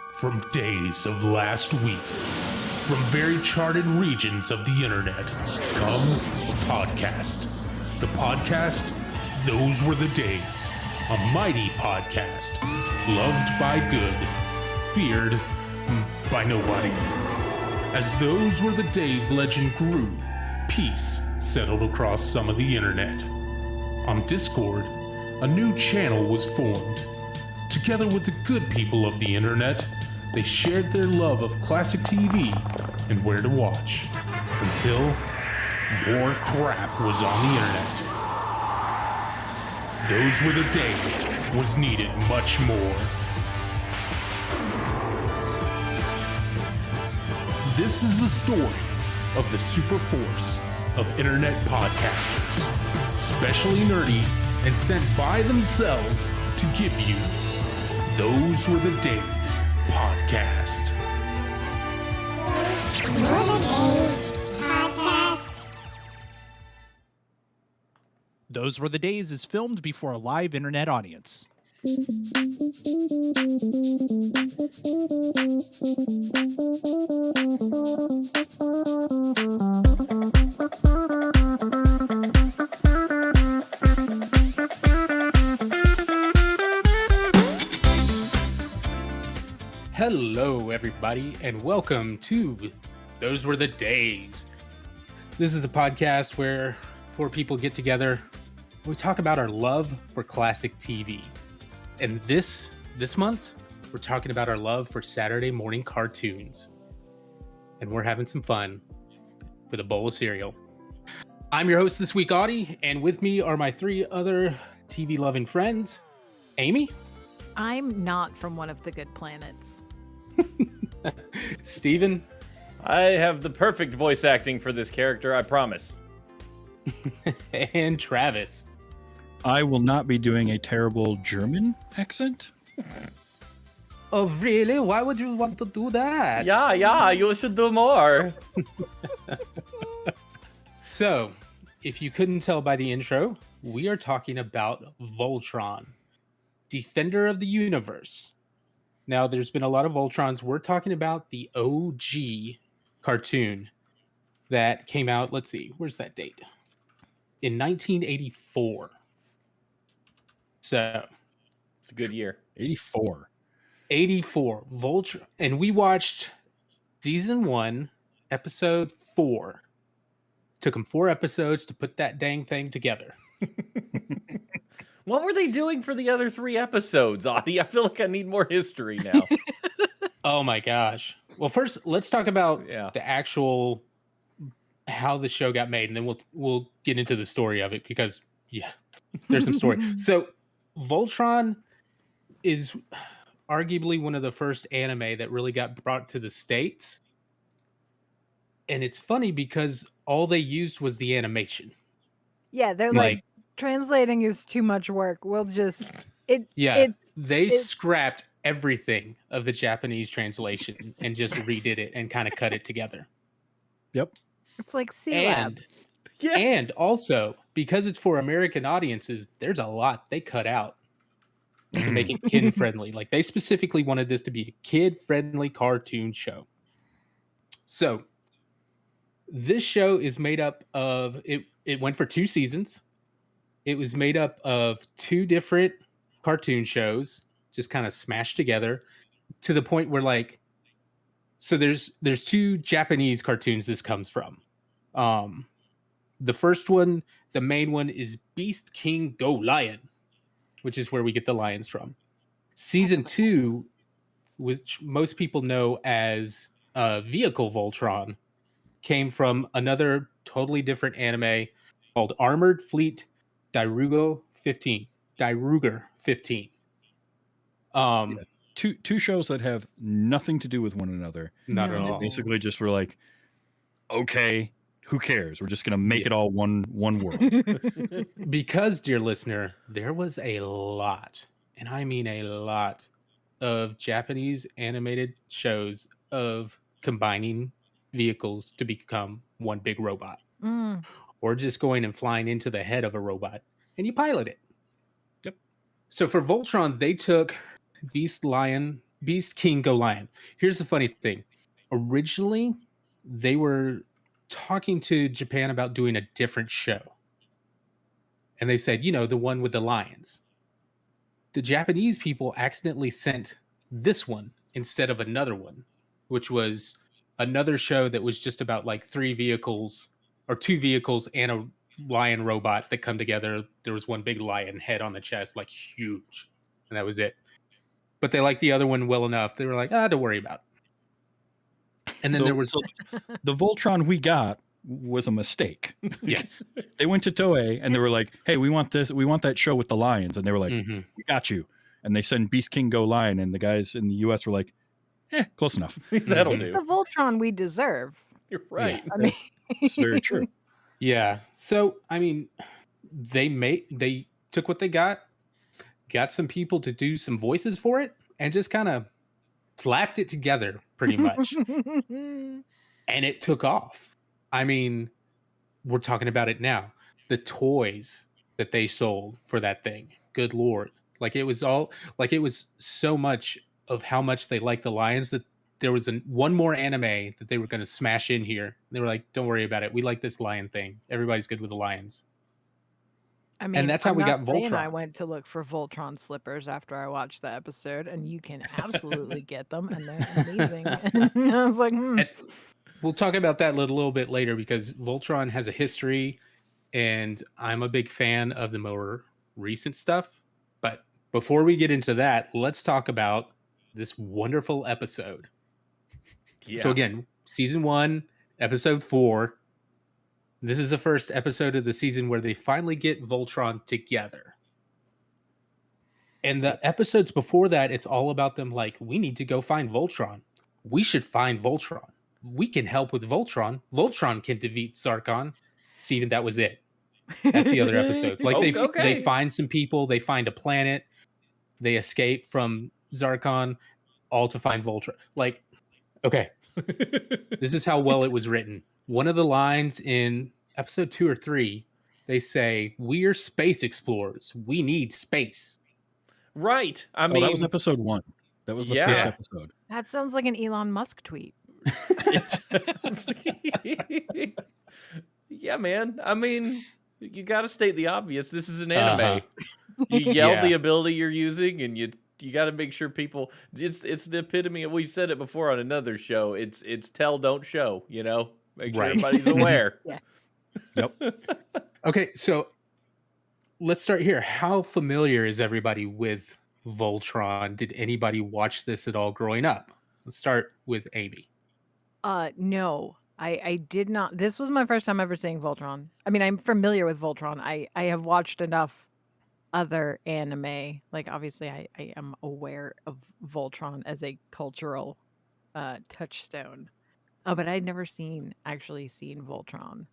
From days of last week, from very charted regions of the internet, comes a podcast. The podcast, Those Were the Days. A mighty podcast, loved by good, feared by nobody. As those were the days legend grew, peace settled across some of the internet. On Discord, a new channel was formed. Together with the good people of the internet, they shared their love of classic TV and where to watch, until more crap was on the internet. Those Were the Days was needed much more. This is the story of the super force of internet podcasters, specially nerdy and sent by themselves to give you Those Were the Days podcast. Those Were the Days podcast. Those Were the Days is filmed before a live internet audience. Hello, everybody, and welcome to Those Were the Days. This is a podcast where four people get together. We talk about our love for classic TV. And this month, we're talking about our love for Saturday morning cartoons. And we're having some fun with a bowl of cereal. I'm your host this week, Audie, and with me are my three other TV-loving friends. Amy? I'm not from one of the good planets. Steven? I have the perfect voice acting for this character, I promise. And Travis. I will not be doing a terrible German accent. Oh, really? Why would you want to do that? Yeah, you should do more. So, if you couldn't tell by the intro, we are talking about Voltron, Defender of the Universe. Now, there's been a lot of Voltrons. We're talking about the OG cartoon that came out, let's see, where's that date? In 1984. So, It's a good year. 84. Voltron. And we watched season 1, episode 4. Took them 4 episodes to put that dang thing together. What were they doing for the other 3 episodes, Audie? I feel like I need more history now. Oh my gosh. Well, first, let's talk about Yeah. the actual how the show got made, and then we'll get into the story of it because there's some story. So, Voltron is arguably one of the first anime that really got brought to the States. And it's funny because all they used was the animation. Yeah, they're like translating is too much work. We'll just They scrapped everything of the Japanese translation and just redid it and kind of cut it together. Yep. It's like C-Lab. And also, because it's for American audiences, there's a lot they cut out to make it kid-friendly. Like, they specifically wanted this to be a kid-friendly cartoon show. So, this show is made up of... It went for 2 seasons. It was made up of 2 different cartoon shows, just kind of smashed together, to the point where, like... So, there's 2 Japanese cartoons this comes from. The first one, the main one, is Beast King Go Lion, which is where we get the lions from. Season 2, which most people know as Vehicle Voltron, came from another totally different anime called Armored Fleet Dairuger 15. Two shows that have nothing to do with one another. Not at They all. basically just were like, okay, who cares? We're just gonna make it all one world. Because, dear listener, there was a lot, and I mean a lot, of Japanese animated shows of combining vehicles to become one big robot. Or just going and flying into the head of a robot, and you pilot it. Yep. So for Voltron, they took Beast Lion Beast King Go Lion. Here's the funny thing. Originally, they were talking to Japan about doing a different show. And they said, the one with the lions. The Japanese people accidentally sent this one instead of another one, which was another show that was just about like 3 vehicles or 2 vehicles and a lion robot that come together. There was one big lion head on the chest, like huge. And that was it. But they liked the other one well enough. They were like, don't worry about it. And then there was the Voltron we got was a mistake. Yes. They went to Toei and they were like, hey, we want that show with the lions. And they were like, we got you. And they sent Beast King Go Lion, and the guys in the US were like, close enough. That'll It's do. the Voltron we deserve. You're right. I mean, It's very true. Yeah. So, I mean, they took what they got some people to do some voices for it, and just kind of slapped it together pretty much. And it took off. I mean, we're talking about it now. The toys that they sold for that thing. Good Lord. Like it was so much of how much they liked the lions that there was one more anime that they were going to smash in here. They were like, don't worry about it. We like this lion thing. Everybody's good with the lions. I mean, that's how we got Voltron. I went to look for Voltron slippers after I watched the episode, and you can absolutely get them, and they're amazing. And I was like, And we'll talk about that a little bit later, because Voltron has a history, and I'm a big fan of the more recent stuff. But before we get into that, let's talk about this wonderful episode. Yeah. So again, season 1, episode 4. This is the first episode of the season where they finally get Voltron together. And the episodes before that, it's all about them like, we need to go find Voltron. We should find Voltron. We can help with Voltron. Voltron can defeat Zarkon. Steven, that was it. That's the other episodes. Like they find some people, they find a planet, they escape from Zarkon, all to find Voltron. Like, okay. This is how well it was written. One of the lines in episode 2 or 3, they say, "We're space explorers. We need space." Right. I mean, that was episode 1. That was the first episode. that sounds like an Elon Musk tweet. Yeah, man. I mean, you got to state the obvious. This is an anime. You yell the ability you're using, and you got to make sure people. It's the epitome of. We've said it before on another show. It's tell, don't show. Make sure everybody's aware. Yeah. Yep. Okay, so let's start here. How familiar is everybody with Voltron? Did anybody watch this at all growing up? Let's start with Amy. No, I did not. This was my first time ever seeing Voltron. I mean, I'm familiar with Voltron. I have watched enough other anime. Like, obviously, I am aware of Voltron as a cultural touchstone. Oh, but I'd never actually seen Voltron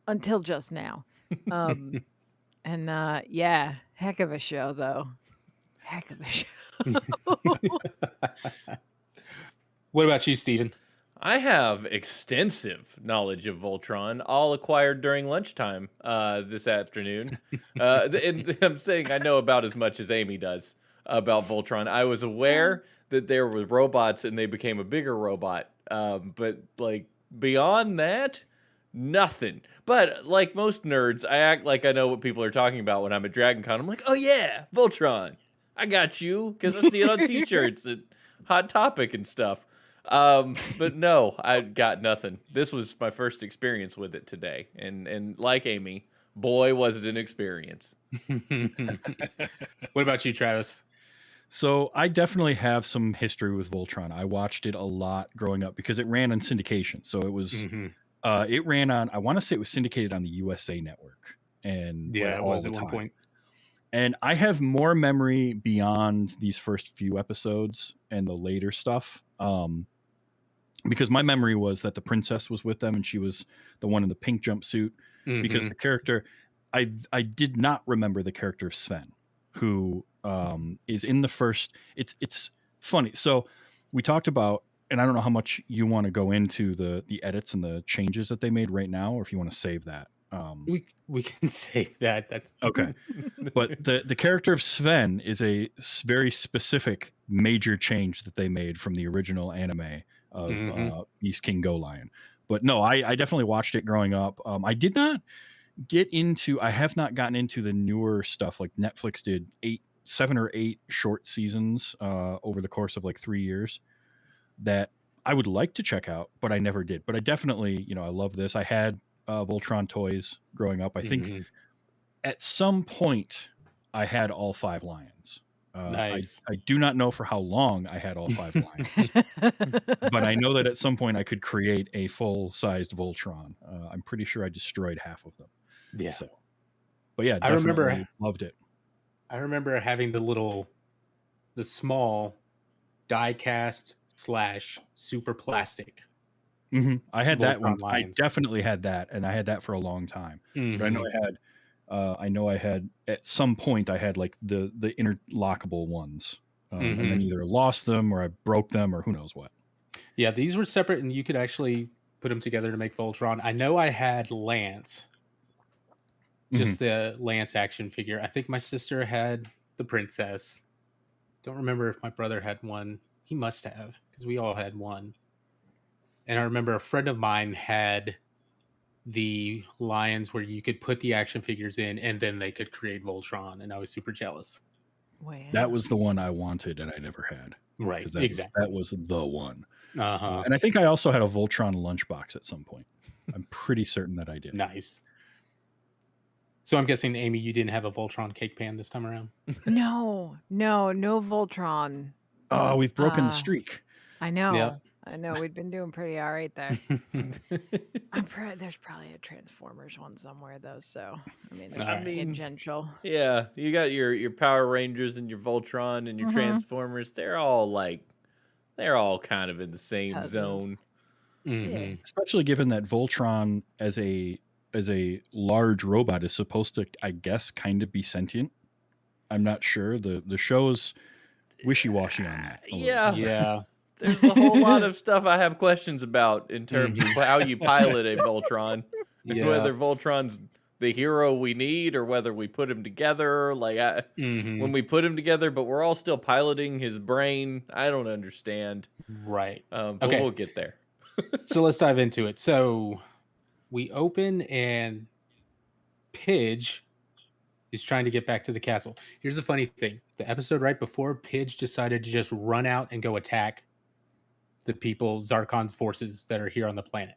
until just now. And yeah, heck of a show, though. Heck of a show. What about you, Steven? I have extensive knowledge of Voltron, all acquired during lunchtime this afternoon. And I'm saying I know about as much as Amy does about Voltron. I was aware that there were robots and they became a bigger robot. But like beyond that, nothing. But like most nerds, I act like I know what people are talking about when I'm at Dragon Con. I'm like, oh yeah, Voltron. I got you, because I see it on t-shirts and Hot Topic and stuff. But no, I got nothing. This was my first experience with it today. And like Amy, boy, was it an experience. What about you, Travis? So I definitely have some history with Voltron. I watched it a lot growing up because it ran on syndication. So it was, it ran on, I want to say it was syndicated on the USA Network. And yeah, it was at one point. And I have more memory beyond these first few episodes and the later stuff. Because my memory was that the princess was with them and she was the one in the pink jumpsuit. Because the character, I did not remember the character of Sven, who is in the first. It's funny. So we talked about, and I don't know how much you want to go into the edits and the changes that they made right now, or if you want to save that. We can save that. That's okay. But the character of Sven is a very specific major change that they made from the original anime of Beast King Go Lion. But no, I definitely watched it growing up. I did not I have not gotten into the newer stuff. Like Netflix did 7 or 8 short seasons over the course of like 3 years that I would like to check out, but I never did. But I definitely, I love this. I had Voltron toys growing up. I think at some point I had all 5 lions. Nice. I do not know for how long I had all 5 lions, but I know that at some point I could create a full-sized Voltron. I'm pretty sure I destroyed half of them. Yeah. So, but yeah, I definitely remember loved it. I remember having the small die cast / super plastic. I had that one. Voltron lions. I definitely had that, and I had that for a long time. But I know I had at some point I had like the interlockable ones, and then either lost them or I broke them or who knows what. Yeah, these were separate, and you could actually put them together to make Voltron. I know I had Lance, just the Lance action figure. I think my sister had the princess. Don't remember if my brother had one. He must have, because we all had one. And I remember a friend of mine had the lions where you could put the action figures in and then they could create Voltron, and I was super jealous. Wow. That was the one I wanted and I never had. Right, 'Cause exactly. That was the one. Uh-huh. And I think I also had a Voltron lunchbox at some point. I'm pretty certain that I did. Nice. So I'm guessing, Amy, you didn't have a Voltron cake pan this time around? No Voltron. Oh, we've broken the streak. I know. Yep. I know. We'd been doing pretty all right there. There's probably a Transformers one somewhere though. So I mean, that's tangential. Yeah, you got your Power Rangers and your Voltron and your Transformers. They're all kind of in the same zone. Yeah. Especially given that Voltron as a large robot is supposed to, I guess, kind of be sentient. I'm not sure. The show's wishy-washy on that. Yeah. There's a whole lot of stuff I have questions about in terms of how you pilot a Voltron. Yeah. Whether Voltron's the hero we need or whether we put him together. Like when we put him together, but we're all still piloting his brain. I don't understand. Right. But Okay. we'll get there. So let's dive into it. So we open and Pidge is trying to get back to the castle. Here's the funny thing. The episode right before, Pidge decided to just run out and go attack the people, Zarkon's forces that are here on the planet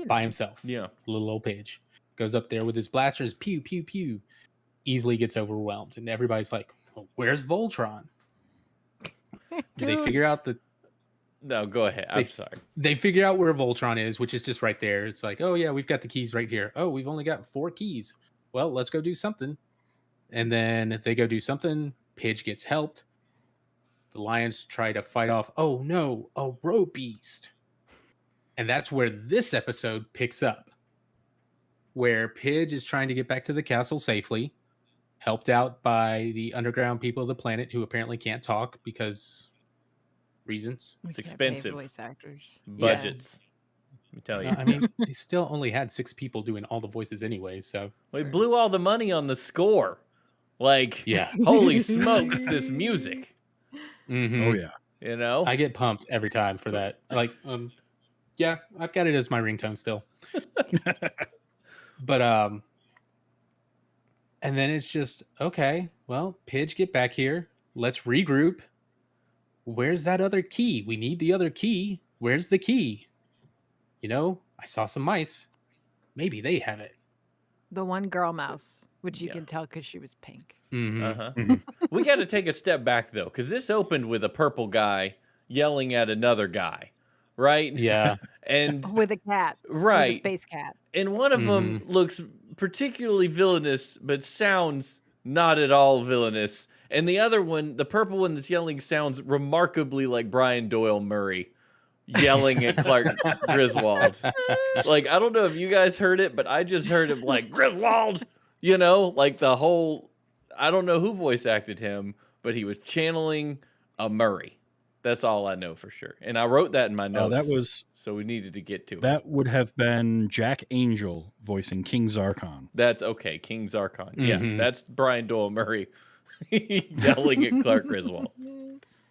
by himself. Yeah. Little old Pidge goes up there with his blasters, pew, pew, pew, easily gets overwhelmed. And everybody's like, well, where's Voltron? They figure out that. No, go ahead. I'm sorry. They figure out where Voltron is, which is just right there. It's like, oh, yeah, we've got the keys right here. Oh, we've only got 4 keys. Well, let's go do something. And then they go do something. Pidge gets helped. The lions try to fight off, oh, no, a roe beast. And that's where this episode picks up, where Pidge is trying to get back to the castle safely, helped out by the underground people of the planet who apparently can't talk because reasons. It's expensive. Voice actors. Budgets. Let me tell you. I mean, they still only had 6 people doing all the voices anyway, so. We blew all the money on the score. Like, yeah. Holy smokes, this music. Oh, yeah. You know? I get pumped every time for that. Like, yeah, I've got it as my ringtone still. But, and then it's just, okay, well, Pidge, get back here. Let's regroup. Where's that other key? We need the other key. Where's the key? You know, I saw some mice. Maybe they have it. The one girl mouse, which you can tell because she was pink. We got to take a step back, though, because this opened with a purple guy yelling at another guy, right? Yeah. And with a cat. Right. With a space cat. And one of them looks particularly villainous, but sounds not at all villainous. And the other one, the purple one that's yelling, sounds remarkably like Brian Doyle Murray yelling at Clark Griswold. Like, I don't know if you guys heard it, but I just heard him like, Griswold! You know, like the whole... I don't know who voice acted him, but he was channeling a Murray. That's all I know for sure. And I wrote that in my notes. So we needed to get to it. That would have been Jack Angel voicing King Zarkon. That's okay. King Zarkon. Yeah, that's Brian Doyle Murray yelling at Clark Griswold.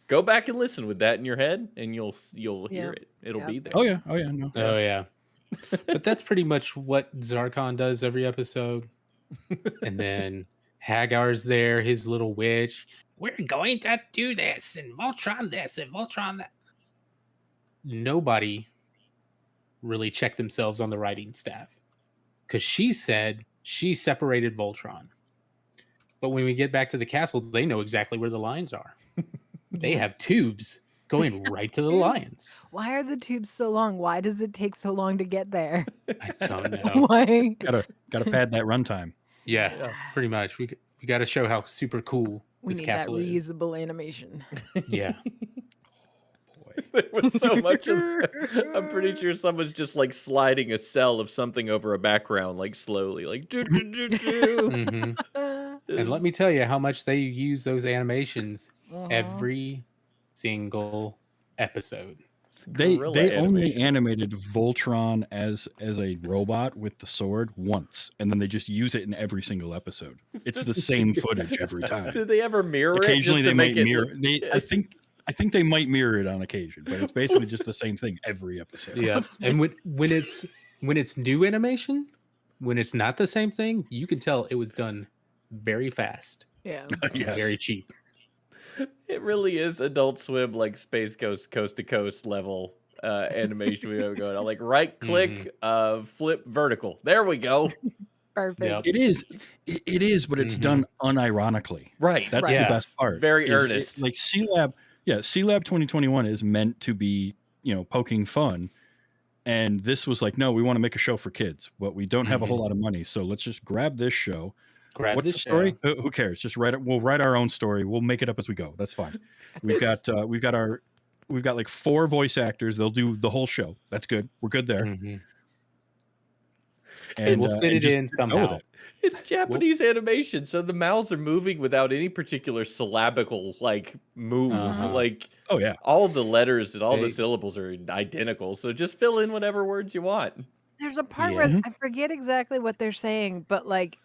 Go back and listen with that in your head, and you'll hear Yeah. it. It'll Yeah. be there. Oh yeah, no. Oh yeah. But that's pretty much what Zarkon does every episode. And then Hagar's there, his little witch. We're going to do this and Voltron this and Voltron that. Nobody really checked themselves on the writing staff because she said she separated Voltron. But when we get back to the castle, they know exactly where the lines are. They Yeah. have tubes going right to the tubes. lions. Why are the tubes so long? Why does it take so long to get there? I don't know. Why? Gotta pad that runtime. Yeah, pretty much. We got to show how super cool We this need that castle is. reusable animation. Yeah. There was so much of that. I'm pretty sure someone's just like sliding a cell of something over a background, like slowly, like do, do, do, do. Mhm. And let me tell you how much they use those animations Uh-huh. every single episode. It's They gorilla only animation. animated Voltron as a robot with the sword once, and then they just use it in every single episode. It's the same footage every time. Did they ever mirror Occasionally it? they Just to might make mirror. it look- I think they might mirror it on occasion, but it's basically just the same thing every episode. Yeah. And when it's new animation, when it's not the same thing, you can tell it was done very fast, Yeah. Yes. very cheap. It really is Adult Swim, like Space Coast to Coast level animation we have going on. Like right click, flip vertical. There we go. Perfect. Yep. It is, but it's done unironically. Right. That's Right. the best part. Very is earnest. like C-Lab 2021 is meant to be, poking fun. And this was like, no, we want to make a show for kids, but we don't have a whole lot of money. So let's just grab this show. Grab What's this the story? show. Who cares? Just write it. We'll write our own story. We'll make it up as we go. That's fine. We've got like 4 voice actors. They'll do the whole show. That's good. We're good there. Mhm. And We'll fit it just in go with somehow. it. It's Japanese animation, so the mouths are moving without any particular syllabical like move. Uh-huh. Like Oh yeah. all the letters and all the They- syllables are identical. So just fill in whatever words you want. There's a part Yeah. where I forget exactly what they're saying, but like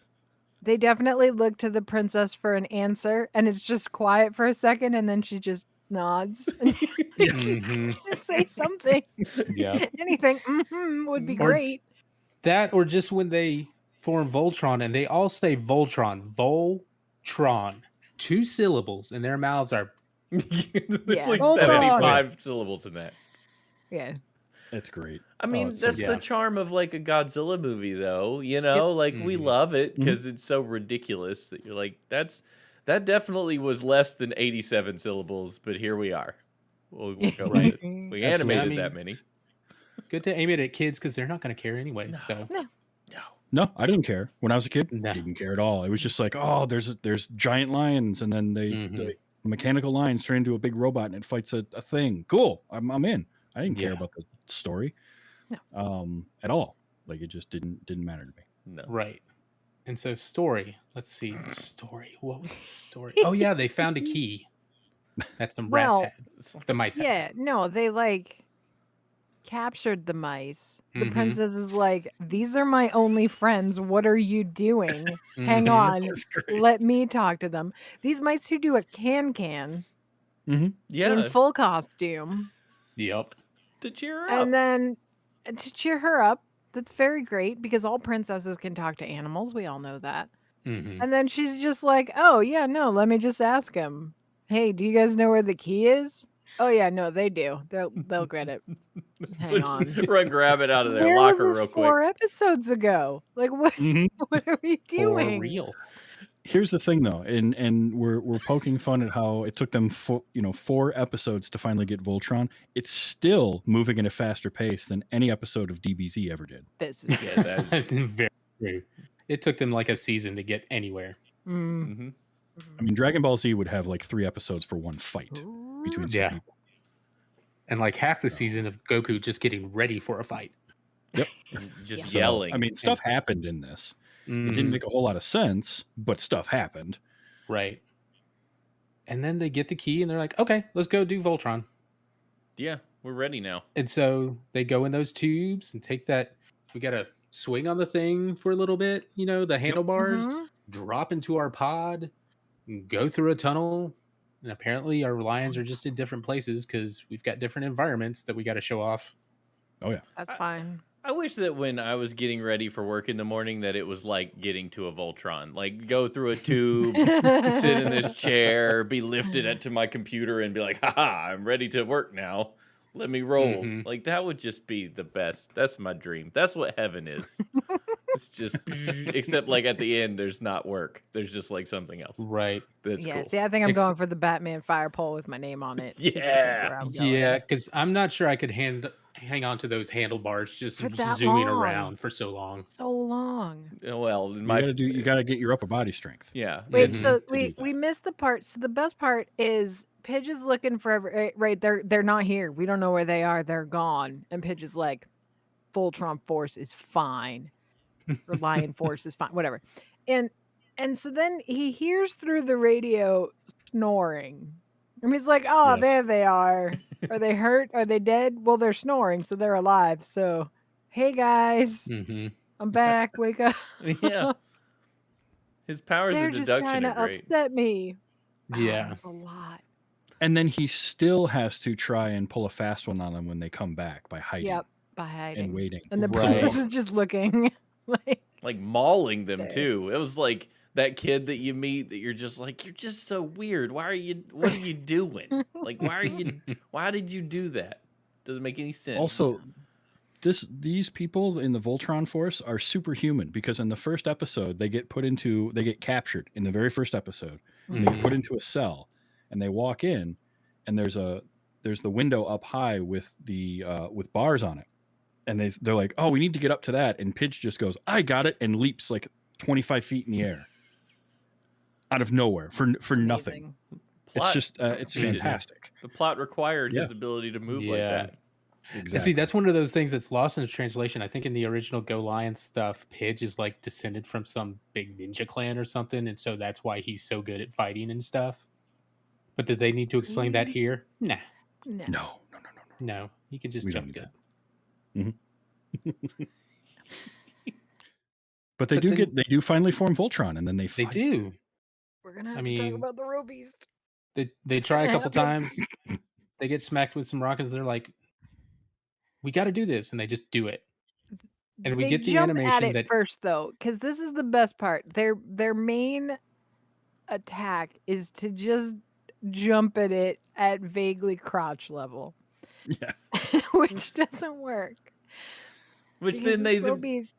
they definitely look to the princess for an answer, and it's just quiet for a second, and then she just nods. Mhm. Just say something. Yeah. Anything would be Or- great. That or just when they form Voltron and they all say Voltron, Voltron, 2 syllables, and their mouths are There's Yeah. like Voltron. 75 syllables in that. Yeah. That's great. I mean, it's so that's good. the charm of like a Godzilla movie, though. You know, like we Mhm. love it because it's so ridiculous that you're like, that definitely was less than 87 syllables, but here we are. We'll go Right. with it. We Absolutely. animated I mean, that many. good to aim it at kids because they're not going to care anyway. So No. No, I didn't care when I was a kid. No. Didn't care at all. It was just like, oh, there's giant lions, and then the mechanical lions turn into a big robot and it fights a thing. Cool, I'm in. I didn't care Yeah. about the story, No. at all. Like it just didn't matter to me. No. right. And so story. Let's see. Story. What was the story? Oh yeah, they found a key that some rats Well, had. The mice had. Yeah, no, they like captured the mice. The Mhm. princess is like, these are my only friends. What are you doing? Hang Mhm. on. That's great. Let me talk to them. These mice who do a can Yeah. in full costume. Yep. To cheer her up. And then to cheer her up, that's very great because all princesses can talk to animals. We all know that. Mhm. And then she's just like, oh, yeah, no, let me just ask him. Hey, do you guys know where the key is? Oh, yeah, no, they do. They'll get it. Just hang on. Run, grab it out of their Where was locker this real 4 quick. episodes ago? Like, what? Mhm. What are we For doing? real. Here's the thing, though, and we're poking fun at how it took them 4 episodes to finally get Voltron. It's still moving at a faster pace than any episode of DBZ ever did. This is Yeah, that's. Very true. It took them like a season to get anywhere. Mhm. I mean, Dragon Ball Z would have like 3 episodes for one fight between 2 Yeah. people. And like half the season of Goku just getting ready for a fight. Just So, yelling. I mean, stuff happened in this. It Mhm. didn't make a whole lot of sense, but stuff happened. Right. And then they get the key and they're like, okay, let's go do Voltron. Yeah, we're ready now. And so they go in those tubes and take that. We got to swing on the thing for a little bit, the handlebars, Mhm. drop into our pod, go through a tunnel, And apparently our lions are just in different places because we've got different environments that we got to show off. Oh yeah. That's fine. I wish that when I was getting ready for work in the morning that it was like getting to a Voltron. Like go through a tube, sit in this chair, be lifted into my computer and be like, haha, I'm ready to work now. Let me roll. Mhm. Like that would just be the best. That's my dream. That's what heaven is. It's just except like at the end there's not work. There's just like something else. Right. That's Yeah, cool. see, I think I'm Ex- going for the Batman fire pole with my name on it. That's Yeah. where I'm going. Yeah, because I'm not sure I could hang on to those handlebars just For that zooming long. around for so long. So long. Well, in You gotta get your upper body strength. yeah. Wait, Mhm. so to do that. we missed the part. So the best part is Pidge is looking for right. They're not here. We don't know where they are. They're gone. And Pidge is like, Voltron Force is fine. Or Lion Force is fine. Whatever. And so then he hears through the radio snoring. And he's like, oh, Yes. there they are. Are they hurt? Are they dead? Well, they're snoring, so they're alive. So, hey guys, Hmm. I'm back. Wake up. Yeah. His powers They're of just deduction trying to are great. upset me. Oh, Yeah. that's a lot. And then he still has to try and pull a fast one on them when they come back by hiding Yep, by hiding. and waiting. And the Right. princess is just looking Like mauling them There. too. It was like that kid that you meet that you're just like, you're just so weird. What are you doing? Like, why did you do that? Doesn't make any sense. Also, these people in the Voltron Force are superhuman because in the first episode they get captured in the very first episode. And they get put into a cell and they walk in and there's the window up high with the with bars on it. And they're like, oh, we need to get up to that. And Pidge just goes, I got it, and leaps like 25 feet in the air. Out of nowhere for nothing. It's just it's needed. fantastic. The plot required Yeah. his ability to move like Yeah. that. And see, that's one of those things that's lost in translation. I think in the original Go Lion stuff, Pidge is like descended from some big ninja clan or something, and so that's why he's so good at fighting and stuff. But did they need to explain that here? Nah, No. No. he could just We don't jump need good. But they But do then- they do finally form Voltron, and then they They fight. do. We're gonna have I to talk mean- about the Robies. They try a couple happen. times. They get smacked with some rockets. They're like, "We got to do this," and they just do it. And we They get the jump at animation it that first though, because this is the best part. Their main attack is to just jump at it at vaguely crotch level, Yeah. which doesn't work. Which because then the they Robies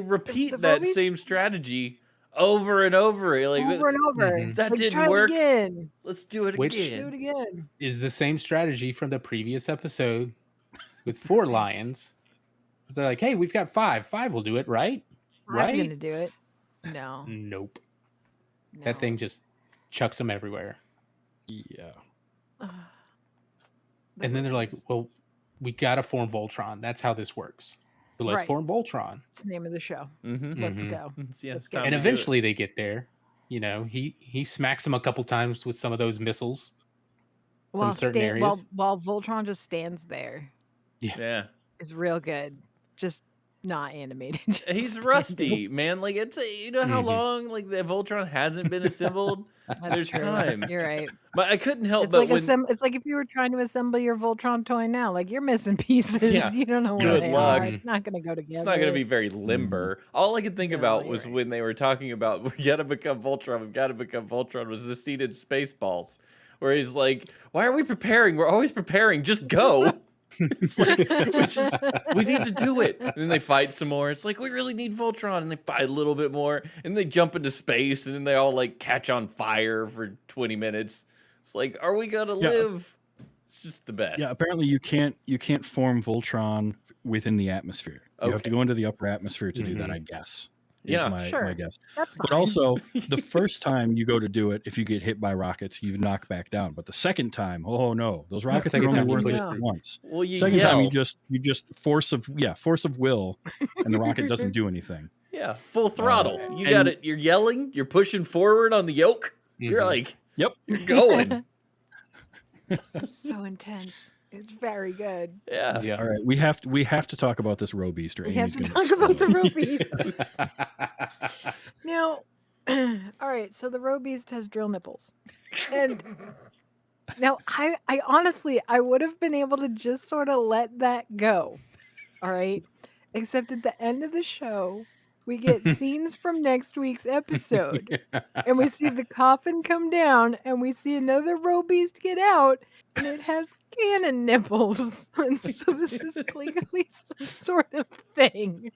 repeat the that Robies- same strategy over and over. Like over and over. Mhm. That Like, didn't try it work. again. let's do it Which- Do it again. again. is the same strategy from the previous episode with 4 lions. They're like, "Hey, we've got 5. 5 will do it, right?" That's Right? gonna do it. No, Nope. no. That thing just chucks them everywhere. Yeah. Ugh. And then they're like, Robies. "Well, we got to form Voltron. That's how this works. So let's Right. form Voltron." It's the name of the show. Mm-hmm. Let's Mhm. go. Yeah, Let's it's go. time And to do it. eventually they get there. You know, he smacks them a couple times with some of those missiles. While certain sta- while areas. while Voltron just stands there, Yeah. is real good. Just not animated. just He's standing. rusty, man. Like you know how Mhm. long like the Voltron hasn't been assembled. That's There's true. time. You're right. But I couldn't help It's but like when it's like if you were trying to assemble your Voltron toy now. Like you're missing pieces. Yeah. You don't know where Good they luck. are. It's not gonna go together. it's not going to be very limber. All I could think No, about you're was right. when they were talking about we got to become Voltron. We've got to become Voltron. Was the scene in Spaceballs where he's like, "Why are we preparing? We're always preparing. Just go." It's like we need to do it. And then they fight some more. It's like we really need Voltron, and they fight a little bit more, and they jump into space, and then they all like catch on fire for 20 minutes. It's like, are we gonna Yeah. live? It's just the best. Yeah, apparently you can't form Voltron within the atmosphere. You have to Okay. go into the upper atmosphere to do that, Mhm. I guess. Yeah, my Sure. guess. That's But fine. also, the first time you go to do it, if you get hit by rockets, you knock back down. But the second time, oh no, those rockets are second only time you worth push it through. once. Well, you Second yell. time you just force of will, and the rocket doesn't do anything. Yeah, full throttle. You and- got it. You're yelling. You're pushing forward on the yoke. You're Mhm. like, Yep. you're going. So intense. It's very good. Yeah. Yeah. All right, we have to talk about this Robeast, or We have Amy's to gonna talk about the explode. Robies. Now, all right. So the Robeast has drill nipples, and Now, I honestly, I would have been able to just sort of let that go. All right. Except at the end of the show, we get scenes from next week's episode, and we see the coffin come down, and we see another row beast get out, and it has cannon nipples. And so this is clearly some sort of thing.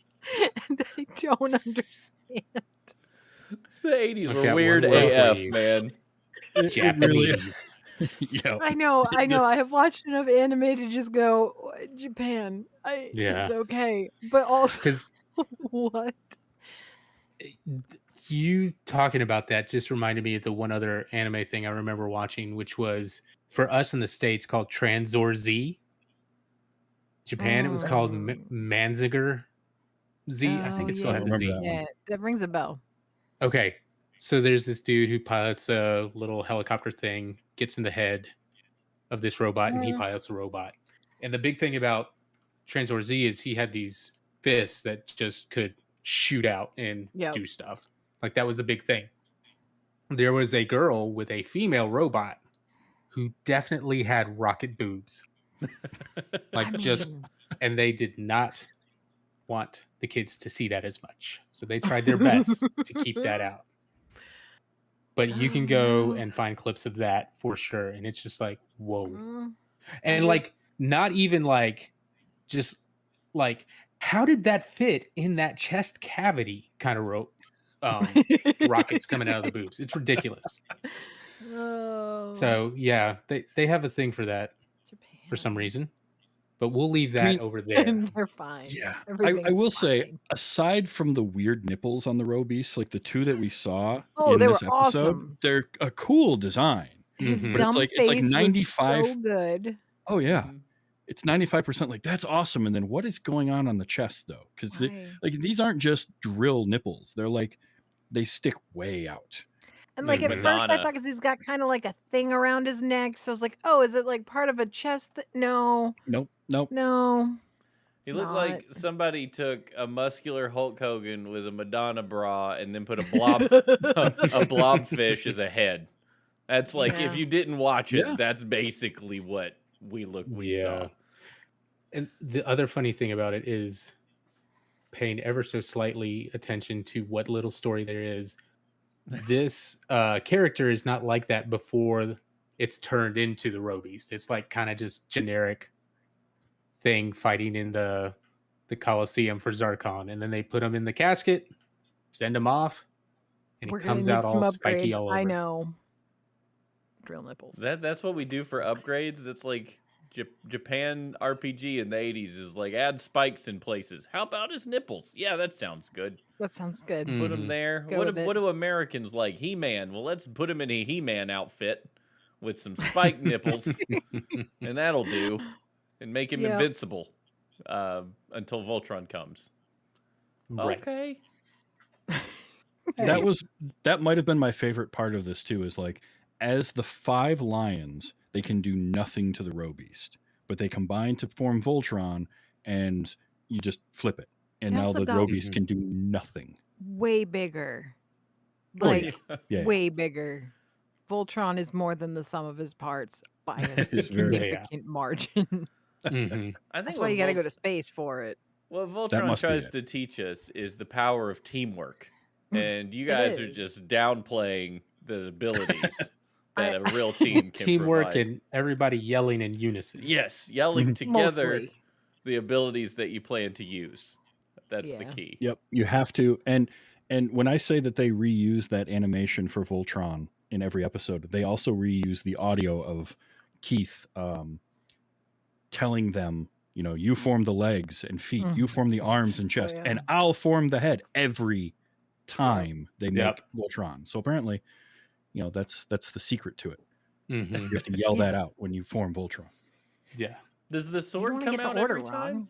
And I don't understand. The 80s I've were got weird one word for AF, you. man. It really is. Japanese. Yeah. I know. I have watched enough anime to just go, Japan. It's Yeah. okay. But also, Because what? you talking about that just reminded me of the one other anime thing I remember watching, which was for us in the States called Transor Z. Japan, it was called Mm. Manziger Z. I Oh, think it still I had yeah. the remember Z. that one. Yeah, that rings a bell. Okay. So there's this dude who pilots a little helicopter thing, gets in the head of this robot, and he Mm. pilots the robot. And the big thing about Transor Z is he had these fists that just could shoot out and Yep. do stuff. Like that was the big thing. There was a girl with a female robot who definitely had rocket boobs. Like I just, mean, and they did not want the kids to see that as much. So they tried their best to keep that out. But you oh, can go no. and find clips of that for sure. And it's just like, whoa. Mm, I And just, like, not even like, just like, how did that fit in that chest cavity kind of rockets coming out of the boobs? It's ridiculous. oh, So yeah, they have a thing for that for some Japan. reason. But we'll leave I that mean, over there. They're fine. yeah. I Everything's will say, fine. aside from the weird nipples on the roe beast, like the two that we saw Oh, in they this were episode, awesome. they're a cool design. His Mhm. But dumb it's like face was 95. so good. Oh yeah. Mhm. It's 95% like that's awesome. And then what is going on the chest though? Because Why? like these aren't just drill nipples. They're like they stick way out. And Like like at first I Madonna. thought because he's got kind of like a thing around his neck, so I was like, oh, is it like part of a chest? No, Nope. Nope. no, He it's looked not. like somebody took a muscular Hulk Hogan with a Madonna bra and then put a blob a blobfish as a head. That's like if Yeah. you didn't watch it, Yeah. that's basically what we Yeah. saw. And the other funny thing about it is paying ever so slightly attention to what little story there is. This character is not like that before it's turned into the roe beast. It's like kind of just generic thing fighting in the Coliseum for Zarkon, and then they put him in the casket, send him off, and We're he gonna comes need out some all spiky upgrades. all over. I know. Drill nipples. That's what we do for upgrades. That's like Japan RPG in the 80s is like add spikes in places. How about his nipples? Yeah, that sounds good. That sounds good. Put him Mhm. there. Go with What it. do Americans like? He-Man. Well, let's put him in a He-Man outfit with some spike nipples, and that'll do, and make him Yep. invincible until Voltron comes. Right. Okay. That might have been my favorite part of this too, is like as the 5 lions, they can do nothing to the roe beast, but they combine to form Voltron and you just flip it. And They now also the got roe beast Mhm. can do nothing. way bigger. Oh, Like Yeah. way bigger. Voltron is more than the sum of his parts by a That is very- significant margin. Mhm. I think That's why you got to go to space for it. What That Voltron must be tries it. to teach us is the power of teamwork. And you It guys are is. just downplaying the abilities I- that a real team can Teamwork provide. and everybody yelling in unison. Yes, yelling together Mostly. the abilities that you plan to use. That's the Yeah. key. Yep, you have to. And when I say that they reuse that animation for Voltron in every episode, they also reuse the audio of Keith telling them, you form the legs and feet, you Mhm. form the arms and chest, yeah. and I'll form the head every time they make Yep. Voltron. So apparently, that's the secret to it. Mhm. You have to yell Yeah. that out when you form Voltron. Yeah. Does the You don't sword wanna come get the out order every time? wrong.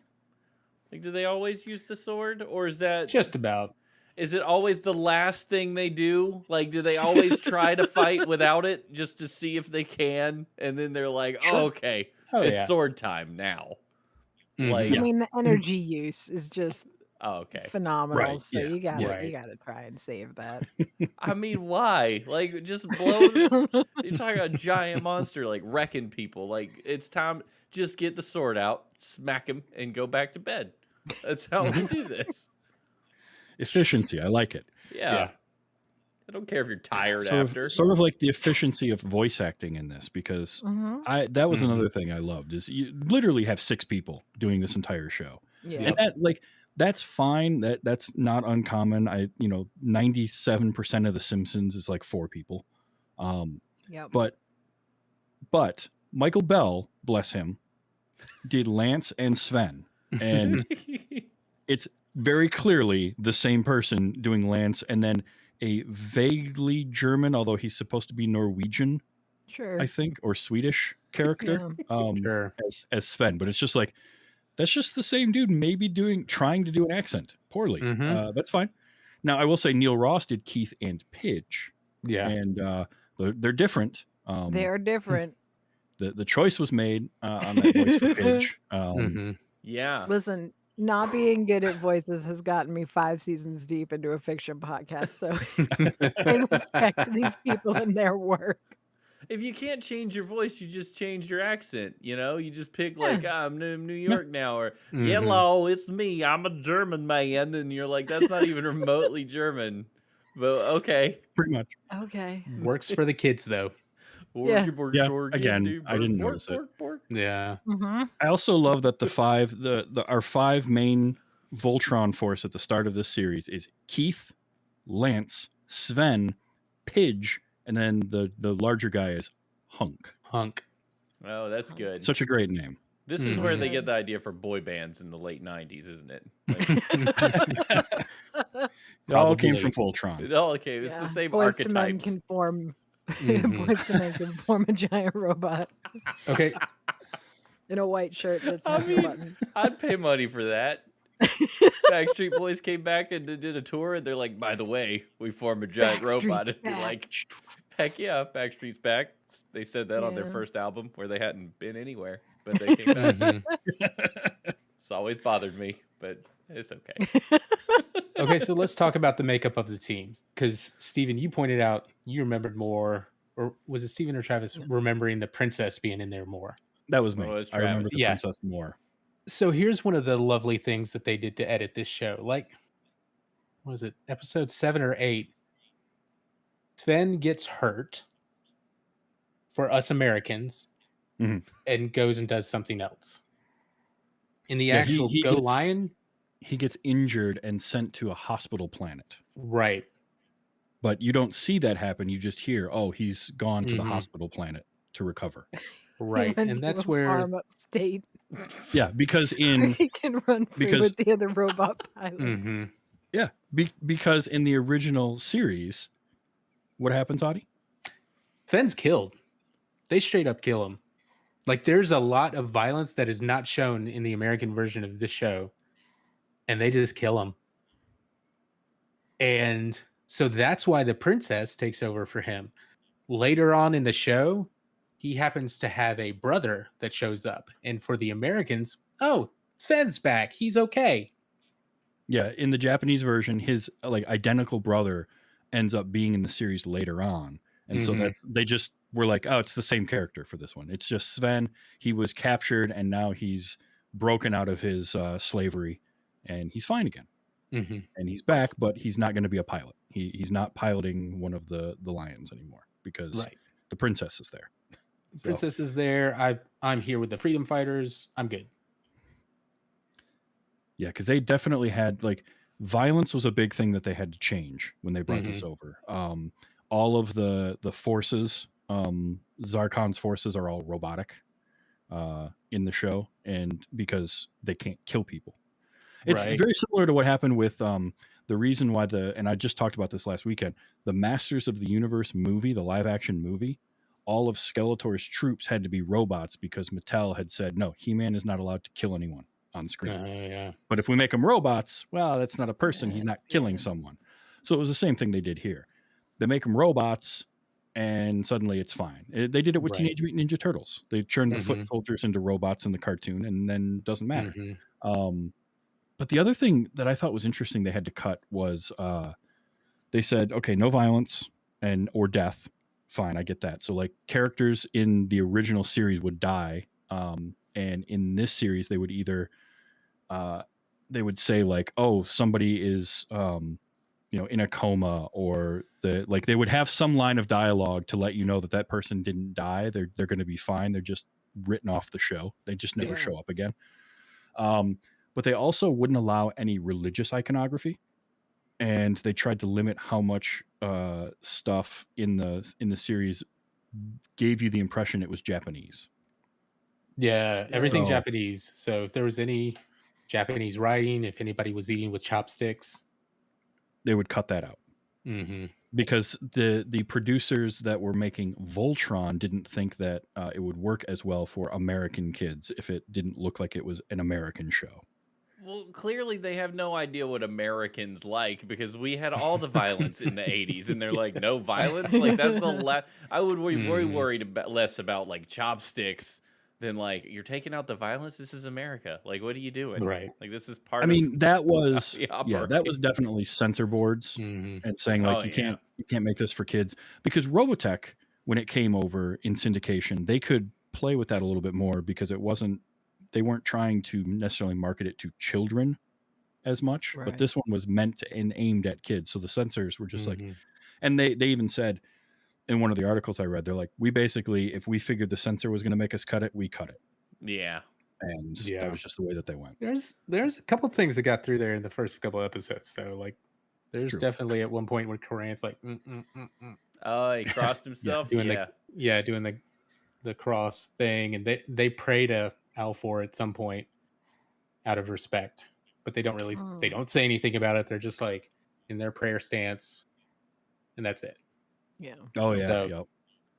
Like, do they always use the sword, or is that Just about. is it always the last thing they do? Like, do they always try to fight without it just to see if they can, and then they're like, Sure. "Oh, okay, Oh it's yeah. sword time now." Mhm. Like, I mean, the energy use is just Oh, okay. phenomenal. Right, So yeah, you gotta right. try and save that. I mean, why? Like, just blow. You're talking about a giant monster like wrecking people. Like, it's time. Just get the sword out, smack him, and go back to bed. That's how we do this. Efficiency, I like it. Yeah. Yeah. I don't care if you're tired Sort after. of like the efficiency of voice acting in this, because Mhm. that was Mhm. another thing I loved, is you literally have 6 people doing this entire show. Yeah. And that's fine. That's not uncommon. 97% of the Simpsons is like 4 people. Yep. But Michael Bell, bless him, did Lance and Sven, and it's very clearly the same person doing Lance, and then a vaguely German, although he's supposed to be Norwegian, Sure. I think, or Swedish character, Sure. as Sven. But it's just like, that's just the same dude, maybe trying to do an accent poorly. Mhm. That's fine. Now, I will say Neil Ross did Keith and Pidge, Yeah. and they're different. They're different. The choice was made on that voice for Pidge. Mhm. Yeah. Listen, not being good at voices has gotten me 5 seasons deep into a fiction podcast. So I respect these people and their work. If you can't change your voice, you just change your accent. You just pick Yeah. like, I'm in New York now, or Mhm. hello, it's me. I'm a German man. And you're like, that's not even remotely German. But okay. Pretty much. Okay. Works for the kids though. Yeah. Again, I didn't notice it. Yeah. Mm-hmm. I also love that our 5 main Voltron force at the start of this series is Keith, Lance, Sven, Pidge, and then the larger guy is Hunk. Hunk. Oh, that's good. Such a great name. This is where Mhm. they get the idea for boy bands in the late 90s, isn't it? It all came from Probably. Voltron. It all okay. It's the same Boys to men archetypes. can form. Mhm. Boys to men can form a giant robot Okay. in a white shirt that's I has no mean, buttons. I'd pay money for that. Backstreet Boys came back and did a tour, and they're like, by the way, we form a giant robot. Backstreet's It'd be back. like, heck yeah, Backstreet's back. They said that on their Yeah. first album where they hadn't been anywhere, but they came back. Mhm. It's always bothered me, but it's okay. Okay, so let's talk about the makeup of the teams, because Steven, you pointed out you remembered more, or was it Steven or Travis remembering the princess being in there more? That was me. Oh, it's I remember Travis. the Yeah. princess more. So here's one of the lovely things that they did to edit this show. Like, what is it, episode 7 or 8? Sven gets hurt for us Americans Mhm. and goes and does something else. In the Yeah, actual he Go gets- Lion, He gets injured and sent to a hospital planet. right? But you don't see that happen. You just hear, oh, he's gone to the Mhm. hospital planet to recover. He Right, went and to that's a where farm upstate Yeah, because where he can run free because- with the other robot pilots. Mhm. because in the original series, what happens, Audie? Sven's killed. They straight up kill him. Like, there's a lot of violence that is not shown in the American version of this show, and they just kill him. And so that's why the princess takes over for him. Later on in the show, he happens to have a brother that shows up. And for the Americans, oh, Sven's back. He's okay. Yeah, in the Japanese version, his identical brother ends up being in the series later on. And so Mhm. that they just were like, oh, it's the same character for this one. It's just Sven. He was captured and now he's broken out of his slavery and he's fine again. Mhm. And he's back, but he's not going to be a pilot. He's not piloting one of the lions anymore because Right. the princess is there. So, Princess is there. I'm here with the freedom fighters. I'm good. yeah, because they definitely had violence was a big thing that they had to change when they brought this over. All of the forces, Zarkon's forces are all robotic in the show, and because they can't kill people. It's Right. very similar to what happened with the reason why and I just talked about this last weekend, the Masters of the Universe movie, the live action movie, all of Skeletor's troops had to be robots because Mattel had said, no, He-Man is not allowed to kill anyone on screen. Yeah. But if we make him robots, well, that's not a person. He's not Yes, killing yeah. someone. So it was the same thing they did here. They make them robots, and suddenly it's fine. They did it with Right. Teenage Mutant Ninja Turtles. They turned the foot Mhm. soldiers into robots in the cartoon, and then it doesn't matter. Mhm. But the other thing that I thought was interesting they had to cut was they said, okay, no violence or death. Fine, I get that. So like characters in the original series would die, and in this series they would either they would say like, oh, somebody is in a coma, or they would have some line of dialogue to let you know that that person didn't die. They're going to be fine. They're just written off the show. They just never show up again. But they also wouldn't allow any religious iconography, and they tried to limit how much stuff in the series gave you the impression it was Japanese. Yeah, everything So- Japanese. So if there was any Japanese writing, if anybody was eating with chopsticks, They would cut that out mm-hmm. because the producers that were making Voltron didn't think that it would work as well for American kids if it didn't look like it was an American show. Well, clearly they have no idea what Americans like, because we had all the violence in the 80s and they're like, no violence? Like, that's the I would worry worried about less about like chopsticks than like, you're taking out the violence. This is America. Like, what are you doing? Right. Like, this is part I mean, that was the that was definitely censor boards Mm-hmm. and saying like you can't make this for kids, because Robotech, when it came over in syndication, they could play with that a little bit more because they weren't trying to necessarily market it to children as much, but Right. this one was meant and aimed at kids. So the censors were just like, Mhm. and they even said in one of the articles I read, they're like, we basically, if we figured the censor was going to make us cut it, we cut it. Yeah. And Yeah. that was just the way that they went. There's a couple things that got through there in the first couple episodes. So like, there's True. definitely at one point where Koran's like, Oh, he crossed himself. doing yeah. doing the cross thing, and they pray to Alfor at some point out of respect, but they don't say anything about it. They're just like in their prayer stance, and that's it. Yeah. Oh yeah.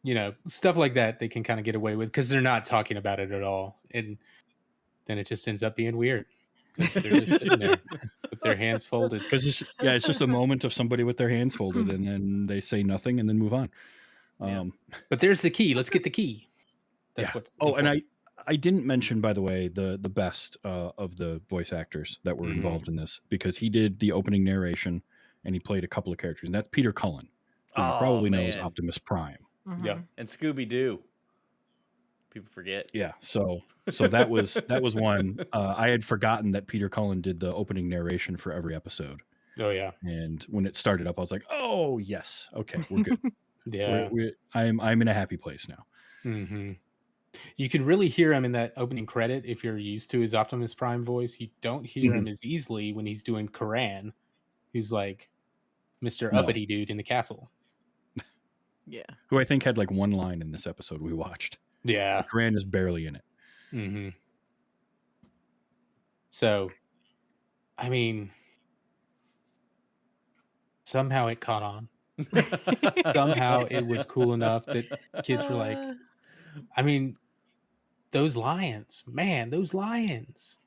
So, stuff like that they can kind of get away with because they're not talking about it at all, and then it just ends up being weird because they're just sitting there with their hands folded. Because it's just a moment of somebody with their hands folded, and then they say nothing and then move on. Yeah. But there's the key. Let's get the key. That's Yeah. what's Oh, and important. I didn't mention, by the way, the best of the voice actors that were Mhm. involved in this, because he did the opening narration and he played a couple of characters, and that's Peter Cullen, who you Oh, probably know as man. Optimus Prime. Yeah. And Scooby Doo. People forget. Yeah, so that was one. I had forgotten that Peter Cullen did the opening narration for every episode, Oh yeah. and when it started up, I was like, "Oh yes, okay, we're good. Yeah. I'm in a happy place now." Mm-hmm. You can really hear him in that opening credit if you're used to his Optimus Prime voice. You don't hear him as easily when he's doing Karan, who's like Mr. No. Uppity dude in the castle. Yeah. Who I think had like one line in this episode we watched. Yeah. Grant is barely in it. Mm-hmm. So, I mean, somehow it caught on. Somehow it was cool enough that kids were like, I mean, those lions, man, those lions.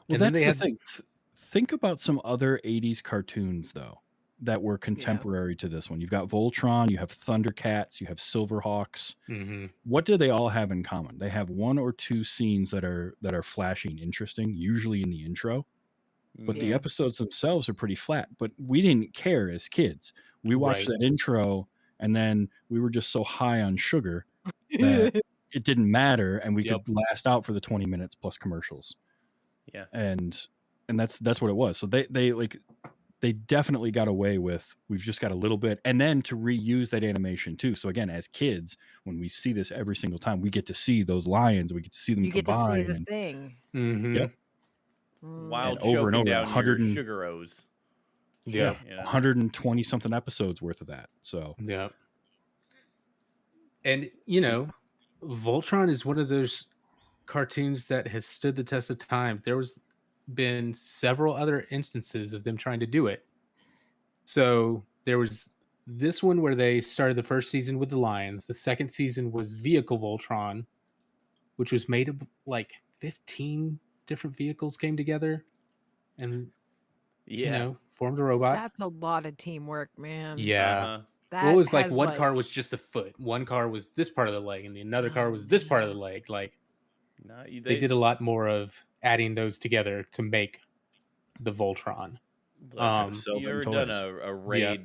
Well, And then that's they the had- thing. Think about some other 80s cartoons, though, that were contemporary to this one. You've got Voltron, you have Thundercats, you have Silverhawks. Mm-hmm. What do they all have in common? They have one or two scenes that are flashy and interesting, usually in the intro. But the Yeah. episodes themselves are pretty flat. But we didn't care as kids. We watched Right. that intro, and then we were just so high on sugar that it didn't matter, and we Yep. could last out for the 20 minutes plus commercials. Yeah. And that's what it was. So they definitely got away with, we've just got a little bit, and then to reuse that animation too. So again, as kids, when we see this every single time, we get to see those lions, we get to see them You get to see combine. the and- thing. Mm-hmm. Yep. While And over and choking over, down 100 your and- sugar O's. Yeah. You know? 120 something episodes worth of that. So Yeah. And Voltron is one of those cartoons that has stood the test of time. There was been several other instances of them trying to do it. So there was this one where they started the first season with the lions. The second season was Vehicle Voltron, which was made of like 15 different vehicles came together and Yeah. formed a robot. That's a lot of teamwork, man. Yeah. Uh-huh. That What was like has, one car was just the foot, one car was this part of the leg, and the another car was this part of the leg. Like No, they did a lot more of adding those together to make the Voltron. Look, sell you them ever done toys.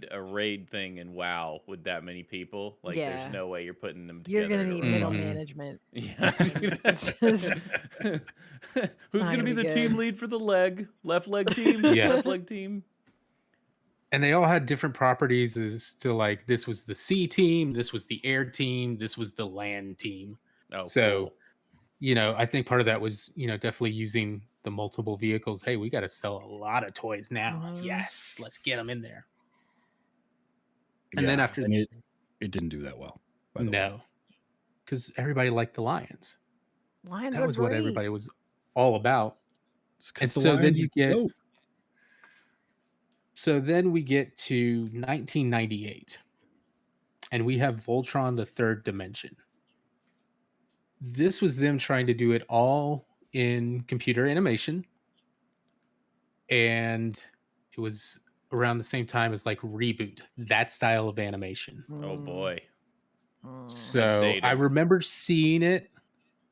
a raid thing in WoW with that many people? Like, there's Yeah. no way you're putting them You're together gonna to need run middle well. Mhm. management. Yeah. It's just Who's not gonna be gonna the be team good. lead for the left leg team? Yeah. Left leg team. And they all had different properties as to like this was the sea team, this was the air team, this was the land team. Oh, So, cool. I think part of that was, definitely using the multiple vehicles. Hey, we got to sell a lot of toys now. Mhm. Yes, let's get them in there. And Yeah, then after and it didn't do that well. By the way, no, because everybody liked the Lions. Lions That are was what great. everybody was all about. it's because And the so then Lions you are get dope. so then we get to 1998, and we have Voltron: The Third Dimension. This was them trying to do it all in computer animation, and it was around the same time as like Reboot, that style of animation. Oh boy. So I dated. remember seeing it.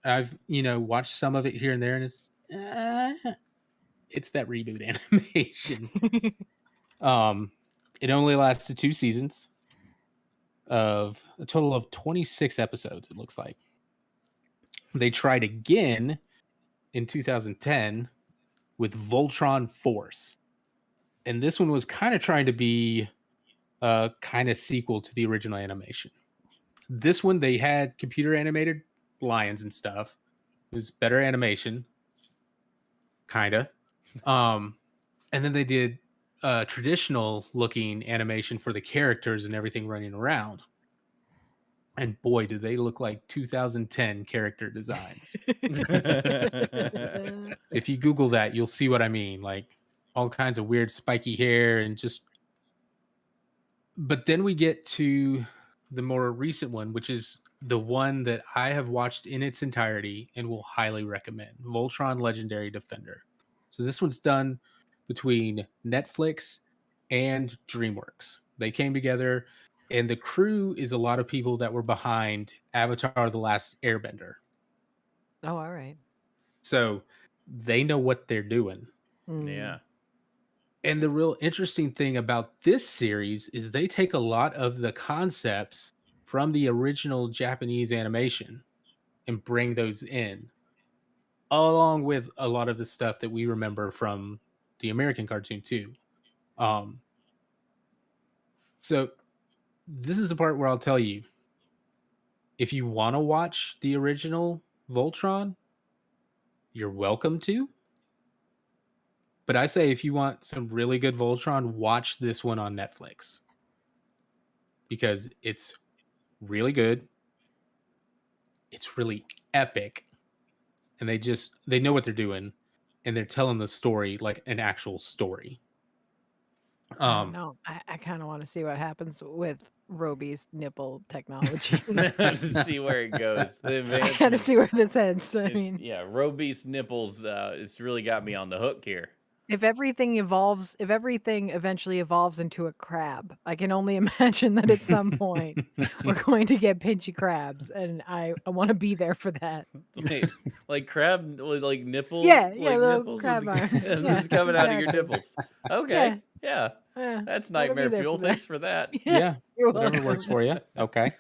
I've watched some of it here and there, and it's that Reboot animation. It only lasted 2 seasons of a total of 26 episodes. It looks like they tried again in 2010 with Voltron Force, and this one was kind of trying to be a kind of sequel to the original animation. This one they had computer animated lions and stuff. It was better animation, kind of. And then they did traditional looking animation for the characters and everything running around. And boy, do they look like 2010 character designs. If you Google that, you'll see what I mean. Like all kinds of weird spiky hair and just. But then we get to the more recent one, which is the one that I have watched in its entirety and will highly recommend, Voltron Legendary Defender. So this one's done between Netflix and DreamWorks. They came together, and the crew is a lot of people that were behind Avatar: The Last Airbender. Oh, all right. So they know what they're doing. Yeah. And the real interesting thing about this series is they take a lot of the concepts from the original Japanese animation and bring those in, along with a lot of the stuff that we remember from the American cartoon too. Um, so this is the part where I'll tell you, if you want to watch the original Voltron, you're welcome to. But I say if you want some really good Voltron, watch this one on Netflix because it's really good. It's really epic, and they know what they're doing, and they're telling the story like an actual story. I don't know. I kind of want to see what happens with Roby's nipple technology. To see where it goes. The I got to advancements. see where this heads. I mean, Yeah, Roby's nipples. It's really got me on the hook here. if everything eventually evolves into a crab, I can only imagine that at some point we're going to get pinchy crabs, and I want to be there for that. Like crab, like nipple. Yeah, like little nipples crab with arms. Yeah, it's coming out of your exactly. nipples. Okay, yeah, Yeah, that's wanna be nightmare there fuel. for that. Thanks for that. Yeah, You're whatever works welcome. for you. Okay.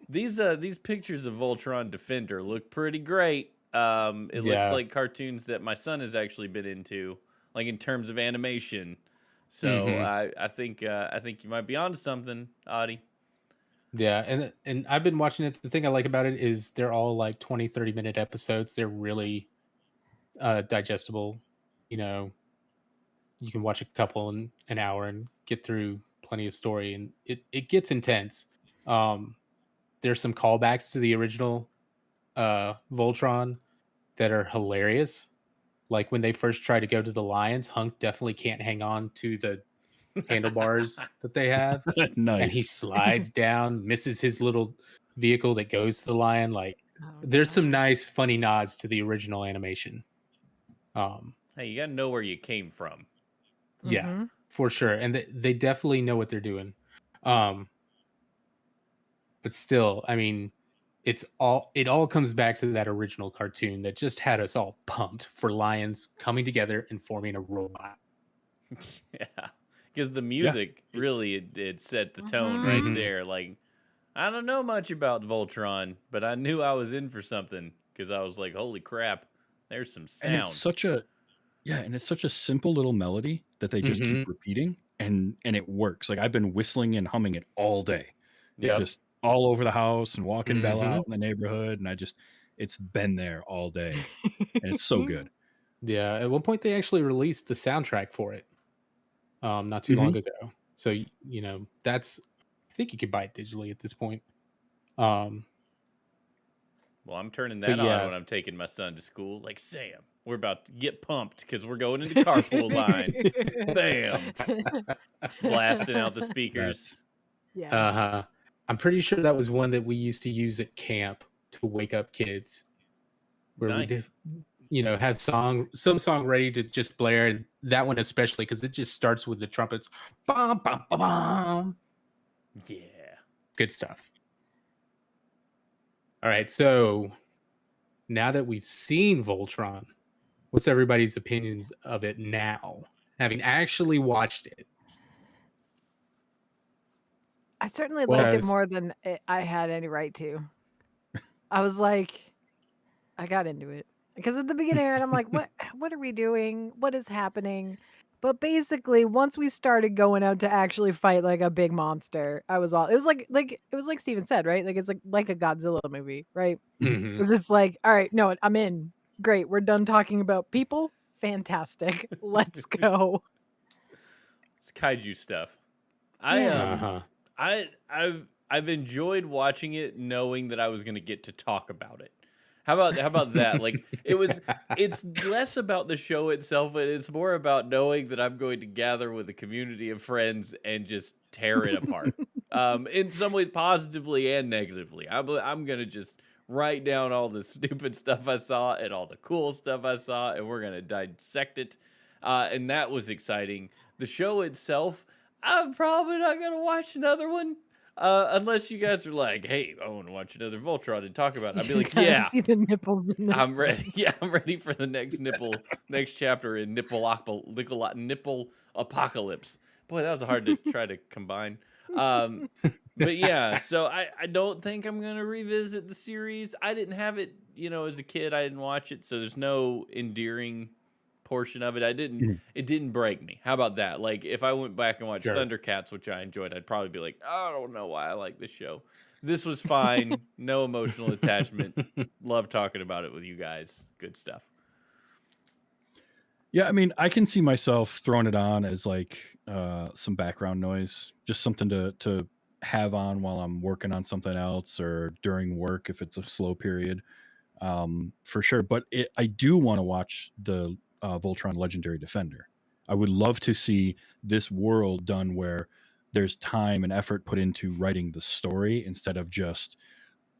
These pictures of Voltron Defender look pretty great. It looks Yeah. like cartoons that my son has actually been into, like in terms of animation. So Mhm. I think you might be onto something, Audie. Yeah, and I've been watching it. The thing I like about it is they're all like 20, 30-minute episodes. They're really digestible. You know, you can watch a couple in an hour and get through plenty of story, and it gets intense. Um there's some callbacks to the original Voltron that are hilarious. Like when they first try to go to the Lions, Hunk definitely can't hang on to the handlebars that they have, and he Nice. slides down, misses his little vehicle that goes to the lion. Like Oh, there's some God. nice funny nods to the original animation. Hey, you gotta know where you came from. Yeah, Mhm. for sure, and they definitely know what they're doing. Um but still, I mean, it all comes back to that original cartoon that just had us all pumped for lions coming together and forming a robot. Yeah, because the music really it set the tone right Mhm. there. Like, I don't know much about Voltron, but I knew I was in for something because I was like, "Holy crap, there's some And it's sound." such a and it's such a simple little melody that they just keep Mhm. repeating, and it works. Like I've been whistling and humming it all day, Yep. just all over the house and walking Bella Mhm. out in the neighborhood, and it's been there all day, and it's so good. Yeah, at one point they actually released the soundtrack for it, not too long Mhm. ago. So that's I think you could buy it digitally at this point. Um, Well, I'm turning but that on yeah, when I'm taking my son to school. Like, Sam, we're about to get pumped because we're going into carpool line. Bam, blasting out the speakers. That's Yes. uh-huh. I'm pretty sure that was one that we used to use at camp to wake up kids, where we did, Nice. have some song ready to just blare, and that one especially because it just starts with the trumpets, bum, bum, bum, bum. Yeah. Good stuff. All right, so now that we've seen Voltron, what's everybody's opinions of it now, having actually watched it? I certainly Well, liked it Because more than I had any right to. I was like, I got into it because at the beginning, I'm like, what are we doing? What is happening? But basically, once we started going out to actually fight like a big monster, I was all. It was like it was like Steven said, right? Like it's like a Godzilla movie, right? Mhm. Mhm. Because it's like, all right, no, I'm in. Great, we're done talking about people. Fantastic, let's go. It's kaiju stuff. I Yeah. Uh-huh. I've enjoyed watching it knowing that I was going to get to talk about it. How about that? Like it's less about the show itself, but it's more about knowing that I'm going to gather with a community of friends and just tear it apart. In some ways positively and negatively. I'm going to just write down all the stupid stuff I saw and all the cool stuff I saw, and we're going to dissect it. And that was exciting. The show itself, I'm probably not gonna watch another one. Unless you guys are like, hey, I want to watch another Voltron and talk about it. I'd be You like, gotta yeah, see the nipples in this I'm one. ready. Yeah, I'm ready for the next chapter in nipple apocalypse. Boy, that was hard to try to combine. Um, but yeah, so I don't think I'm gonna revisit the series. I didn't have it, as a kid. I didn't watch it, so there's no endearing portion of it. Mhm. It didn't break me. How about that? Like if I went back and watched Sure. Thundercats, which I enjoyed, I'd probably be like, I don't know why I like this show. This was fine. No emotional attachment. Love talking about it with you guys. Good stuff. Yeah, I mean, I can see myself throwing it on as like some background noise, just something to have on while I'm working on something else or during work if it's a slow period, for sure. But I do want to watch the Voltron Legendary Defender. I would love to see this world done where there's time and effort put into writing the story instead of just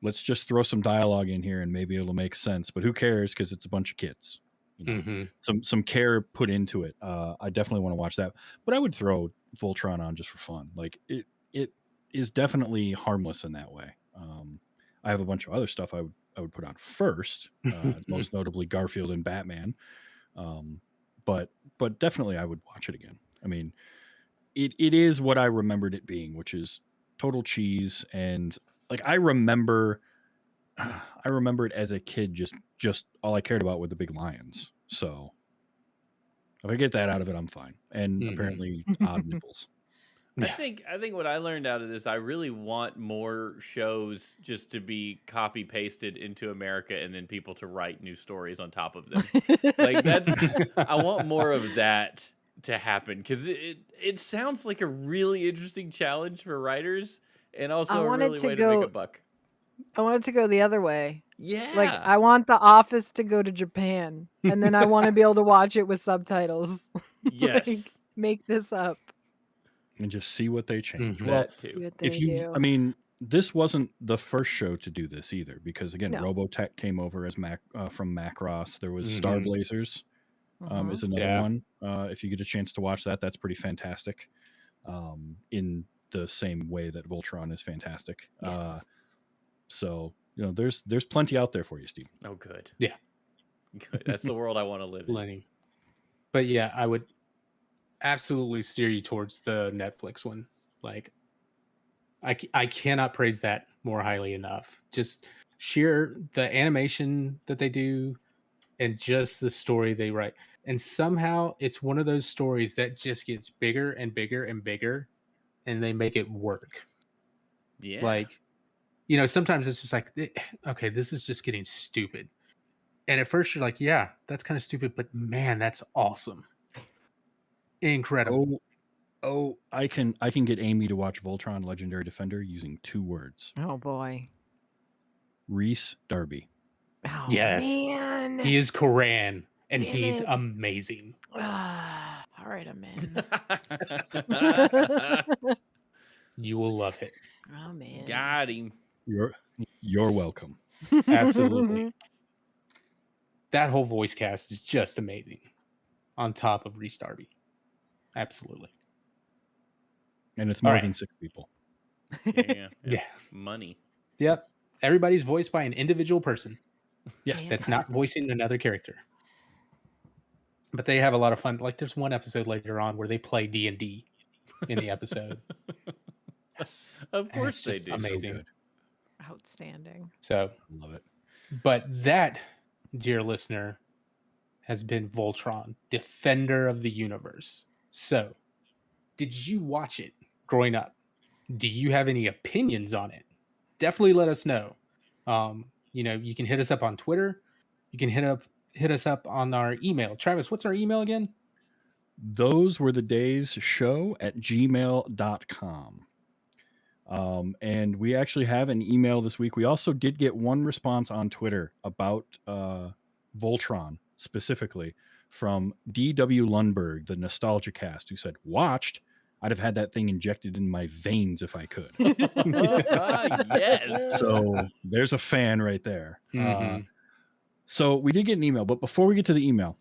let's just throw some dialogue in here and maybe it'll make sense. But who cares because it's a bunch of kids, you know. Mhm. Some care put into it. I definitely want to watch that. But I would throw Voltron on just for fun. Like it is definitely harmless in that way. I have a bunch of other stuff I would put on first, most notably Garfield and Batman. Um, but definitely I would watch it again. I mean, it is what I remembered it being, which is total cheese. And like I remember it as a kid, just all I cared about were the big lions. So if I get that out of it, I'm fine. And Mhm. apparently odd nipples. Yeah. I think what I learned out of this, I really want more shows just to be copy pasted into America and then people to write new stories on top of them. Like I want more of that to happen because it sounds like a really interesting challenge for writers and I also a want it really to way to make a go. buck. I want it to go the other way. Like Yeah. I want The Office to go to Japan, and then I want to be able to watch it with subtitles. Like Yes. make this up. And just see what they change. Mhm. Well, That too. See what if they you, I do. mean, this wasn't the first show to do this either, because again, No. Robotech came over as from Macross. There was Star Mhm. Blazers, is Mhm. another Yeah. one. If you get a chance to watch that, that's pretty fantastic. In the same way that Voltron is fantastic. Yes. So there's plenty out there for you, Steve. Oh, good. Yeah. Good. That's the world I want to live in. Plenty. But yeah, absolutely steer you towards the Netflix one. Like, I cannot praise that more highly enough. Just sheer the animation that they do and just the story they write. And somehow it's one of those stories that just gets bigger and bigger and bigger, and they make it work. Yeah. Like, sometimes it's just like, okay, this is just getting stupid. And at first you're like, yeah, that's kind of stupid, but man, that's awesome. Incredible. Oh, I can get Amy to watch Voltron Legendary Defender using 2 words. Oh boy. Reese Darby. Oh Yes. man. He is Koran, and Damn he's it. amazing. All right, I'm in. You will love it. Oh man. Got him. You're welcome. Absolutely. That whole voice cast is just amazing. On top of Reese Darby. Absolutely. And it's All more right. than 6 people. Yeah. Money. Yep. Everybody's voiced by an individual person. Yes. That's not voicing another character. But they have a lot of fun. Like, there's one episode later on where they play D&D in the episode. Yes. Of And course it's they just do. amazing. So good. Outstanding. So, Love it. but that, dear listener, has been Voltron, Defender of the Universe. So, did you watch it growing up? Do you have any opinions on it? Definitely let us know. You can hit us up on Twitter. You can hit us up on our email. Travis, what's our email again? Those were the days show at gmail.com. And we actually have an email this week. We also did get one response on Twitter about Voltron specifically from D.W. Lundberg, the Nostalgia Cast, who said, watched. I'd have had that thing injected in my veins if I could. Yes. So there's a fan right there. Mhm. So we did get an email, but before we get to the email,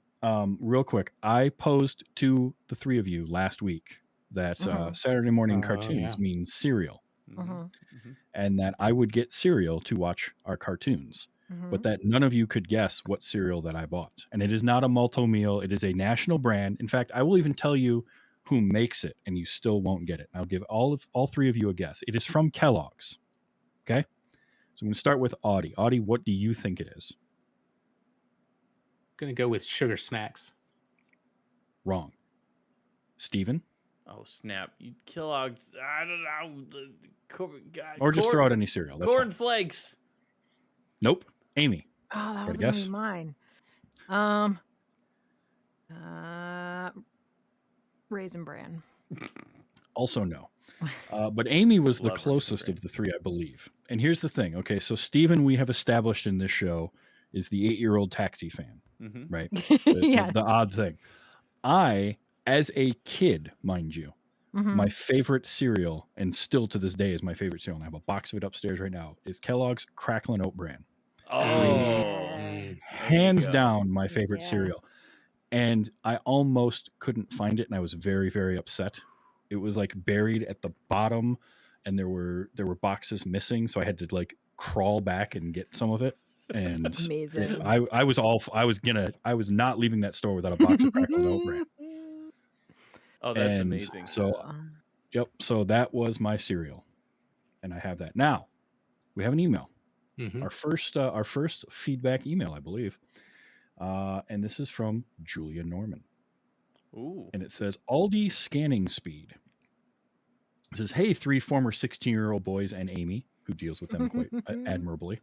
real quick, I posed to the 3 of you last week that Saturday morning cartoons means cereal, and that I would get cereal to watch our cartoons, but that none of you could guess what cereal that I bought. And it is not a Malto meal. It is a national brand. In fact, I will even tell you who makes it, and you still won't get it. I'll give all 3 of you a guess. It is from Kellogg's. Okay. So I'm going to start with Audie. Audie, what do you think it is? Gonna go with Sugar Smacks. Wrong. Steven? Oh snap! You Kellogg's. I don't know. Or just throw out any cereal. That's Corn fine. Flakes. Nope. Amy. Oh, that Got was a gonna guess? be mine. Raisin Bran. Also no. But Amy was the Love Raisin closest Bran. of the 3, I believe. And here's the thing. Okay, so Steven, we have established in this show, is the 8-year-old Taxi fan, right? Yes. The odd thing. I, as a kid, mind you, my favorite cereal, and still to this day is my favorite cereal, and I have a box of it upstairs right now, is Kellogg's Cracklin' Oat Bran. Oh, Hands down my favorite Yeah. cereal. And I almost couldn't find it, and I was very, very upset. It was like buried at the bottom, and there were boxes missing, so I had to like crawl back and get some of it. And Amazing. I was not leaving that store without a box of Cracklin' Oat Bran. Oh, that's And amazing. So, yep. So that was my cereal, and I have that now. We have an email. Our first feedback email, I believe, and this is from Julia Norman. Ooh. And it says Aldi scanning speed. It says, "Hey, 3 former 16-year-old boys and Amy, who deals with them quite admirably.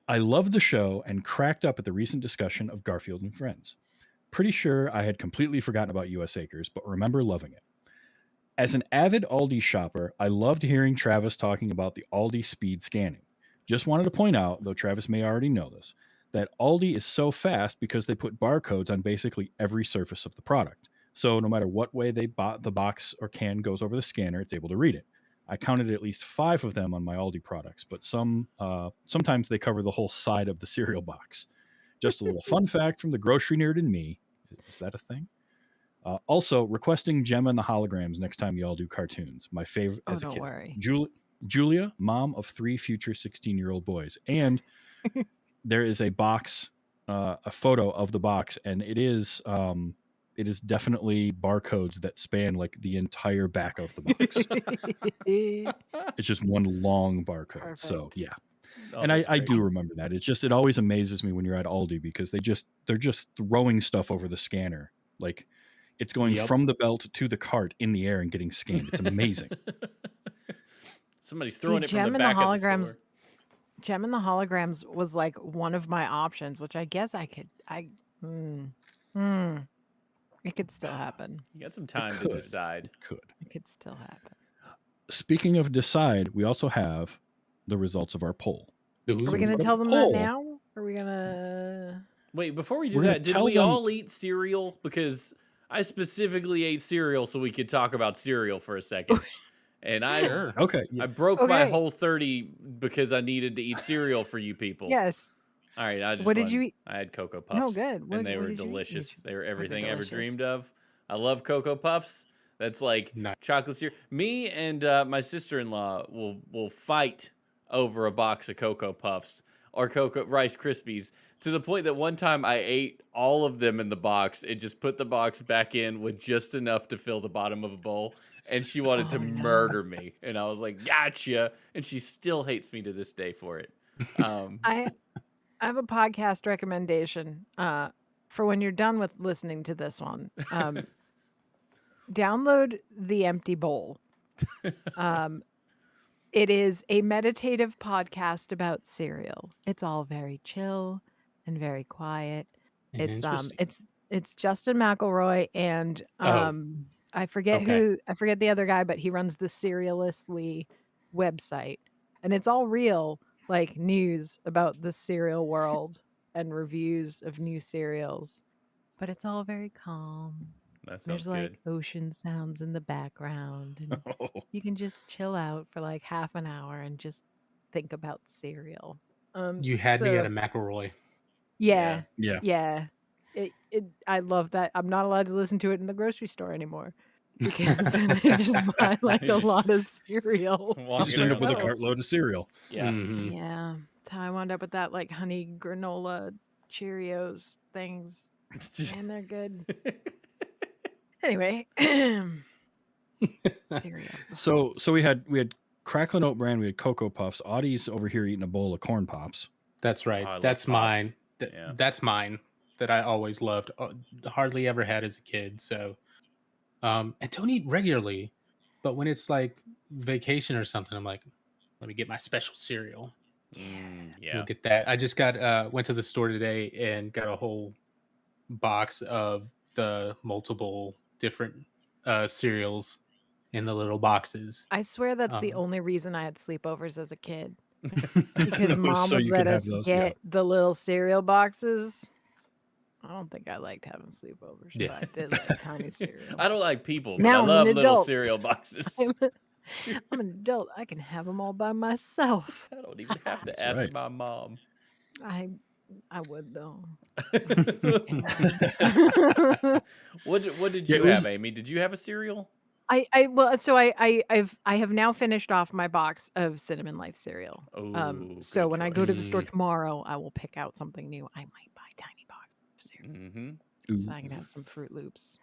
I love the show and cracked up at the recent discussion of Garfield and Friends. Pretty sure I had completely forgotten about US Acres, but remember loving it. As an avid Aldi shopper, I loved hearing Travis talking about the Aldi speed scanning. Just wanted to point out, though Travis may already know this, that Aldi is so fast because they put barcodes on basically every surface of the product. So no matter what way they bought the box or can goes over the scanner, it's able to read it. I counted at least 5 of them on my Aldi products, but sometimes they cover the whole side of the cereal box. Just a little fun fact from the grocery nerd in me. Is that a thing? Also, requesting Gemma and the holograms next time y'all do cartoons. My favorite as a don't kid. worry. Julia, mom of 3 future 16-year-old boys. And there is a box, a photo of the box, and it is it is definitely barcodes that span like the entire back of the box. It's just one long barcode. So Perfect. yeah. Oh, And that's I great. do remember that. It always amazes me when you're at Aldi because they're just throwing stuff over the scanner. Like it's going Yep. from the belt to the cart in the air and getting scanned. It's amazing. Somebody's See, throwing it from the Gem and the back of the holograms. store. Gem and the holograms was like one of my options, which I guess I could. It could still happen. You got some time to could. decide. Could. It could still happen. Speaking of decide, we also have the results of our poll. Are we going to tell them that now? Are we going to? Wait, before we do We're gonna that, did tell we them- all eat cereal? Because I specifically ate cereal so we could talk about cereal for a second. And I Sure. Okay. I broke my Okay. whole 30 because I needed to eat cereal for you people. Yes. All right, I just What did won. you eat? I had Cocoa Puffs. No, good. And they what were did you eat? delicious. They were everything I ever delicious. dreamed of. I love Cocoa Puffs. That's like Nice. chocolate cereal. Me and my sister-in-law will fight over a box of Cocoa Puffs or Cocoa Rice Krispies to the point that one time I ate all of them in the box and just put the box back in with just enough to fill the bottom of a bowl. And she wanted to Oh, no. murder me. And I was like, gotcha. And she still hates me to this day for it. I have a podcast recommendation for when you're done with listening to this one. Download The Empty Bowl. It is a meditative podcast about cereal. It's all very chill and very quiet. Interesting. It's Justin McElroy and Oh. I forget Okay. the other guy, but he runs the Serialistly website. And it's all real, like news about the cereal world and reviews of new cereals. But it's all very calm. That sounds There's good. like ocean sounds in the background. And you can just chill out for like half an hour and just think about cereal. You had me at so- a McElroy. Yeah. Yeah. Yeah. I love that. I'm not allowed to listen to it in the grocery store anymore because then I just buy like a lot of cereal. You Walking just end up with a around. cartload of cereal. Yeah. Mhm. Yeah. That's how I wound up with that like honey granola Cheerios things. And they're good. Anyway. Cereal. So we had Cracklin' Oat Bran, we had Cocoa Puffs. Audie's over here eating a bowl of corn pops. That's right. Oh, I love That's mine. Pops. Yeah. That's mine that I always loved. Hardly ever had as a kid. So, and don't eat regularly, but when it's like vacation or something, I'm like, let me get my special cereal. Yeah. Look at that. I just got went to the store today and got a whole box of the multiple different cereals in the little boxes. I swear that's the Um, only reason I had sleepovers as a kid. Because mom So would you let could have us those, get the little cereal boxes. I don't think I liked having sleepovers, Yeah. but I did like tiny cereal. I don't like people, but Now I I'm love an little adult. cereal boxes. I'm an adult. I can have them all by myself. I don't even have to That's ask right. my mom. I would though. What did Yeah, you it was- have, Amy? Did you have a cereal? I have now finished off my box of Cinnamon Life cereal. Oh, So good when I go to the store choice. tomorrow, I will pick out something new. I might buy tiny box of cereal Mm-hmm. so I can have some Fruit Loops.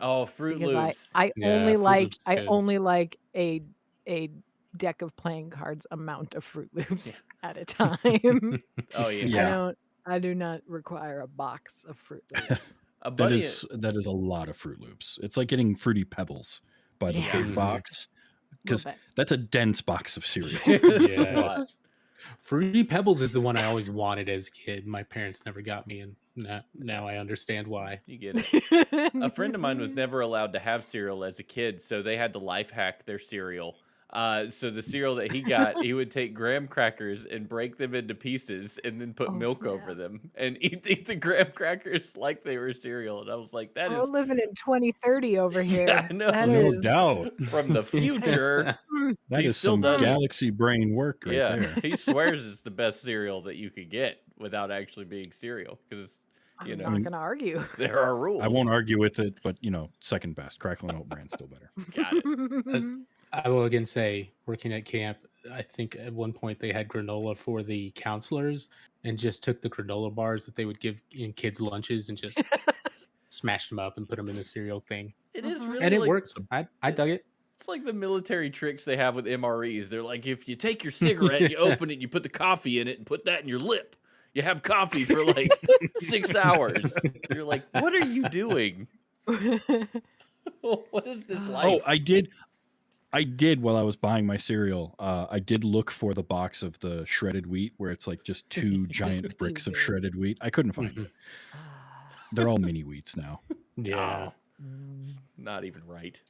Oh, Fruit Because Loops. I Yeah, only Fruit like Loops is I good. only like a deck of playing cards amount of Fruit Loops at a time. Oh yeah. Yeah. I do not require a box of Fruit Loops. A That buddy. is a lot of Fruit Loops. It's like getting Fruity Pebbles by the Yeah. big Mhm. box because Little bit. that's a dense box of cereal. It's a lot. Yes. Fruity Pebbles is the one I always wanted as a kid. My parents never got me, and now I understand why. You get it. A friend of mine was never allowed to have cereal as a kid, so they had to life hack their cereal. So the cereal that he got, he would take graham crackers and break them into pieces, and then put Oh, milk over snap. them, and eat the graham crackers like they were cereal. And I was like, that We're is living in 2030 over here. Yeah, I know. That No is doubt. from the future. That He is still some does it. galaxy brain work right Yeah, there. he swears it's the best cereal that you could get without actually being cereal because you I'm know not gonna argue. there are rules. I won't argue with it, but second best. Crackling Oat Bran still better. Got it. I will again say, working at camp, I think at one point they had granola for the counselors and just took the granola bars that they would give in kids' lunches and just smashed them up and put them in the cereal thing, It is Mhm. really and it like worked. I dug it. it's like the military tricks they have with MREs. They're like, if you take your cigarette, you open it, you put the coffee in it, and put that in your lip. You have coffee for like 6 hours. You're like, what are you doing? What is this Oh, life? I did while I was buying my cereal. I did look for the box of the shredded wheat where it's like just two the giant two bricks of big. shredded wheat. I couldn't find it. They're all mini wheats now. Yeah. Oh, it's not even right.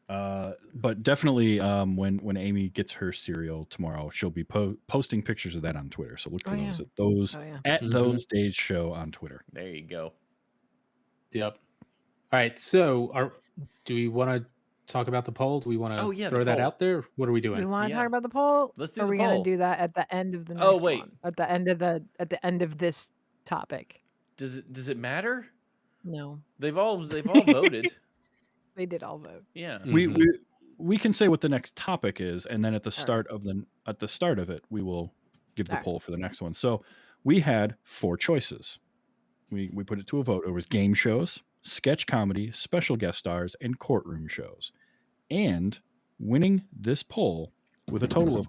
But definitely, when Amy gets her cereal tomorrow, she'll be posting pictures of that on Twitter. So look for Oh, yeah. those at those Oh, yeah. at Mhm. those days show on Twitter. There you go. Yep. All right. So, do we want to talk about the poll? Do we want to Oh, yeah, the throw that poll. out there? What are we We doing? want to Yeah. talk about the poll? Let's do or are the we going poll. to do that at the end of the next Oh, wait. one? At the end of this topic? Does it matter? No, They've all voted. they did all vote. Yeah. Mhm. We can say what the next topic is, and then at the right. start of it, we will give the All right. poll for the next one. So we had 4 choices. We put it to a vote. It was game shows, sketch comedy, special guest stars, and courtroom shows. And winning this poll with a total of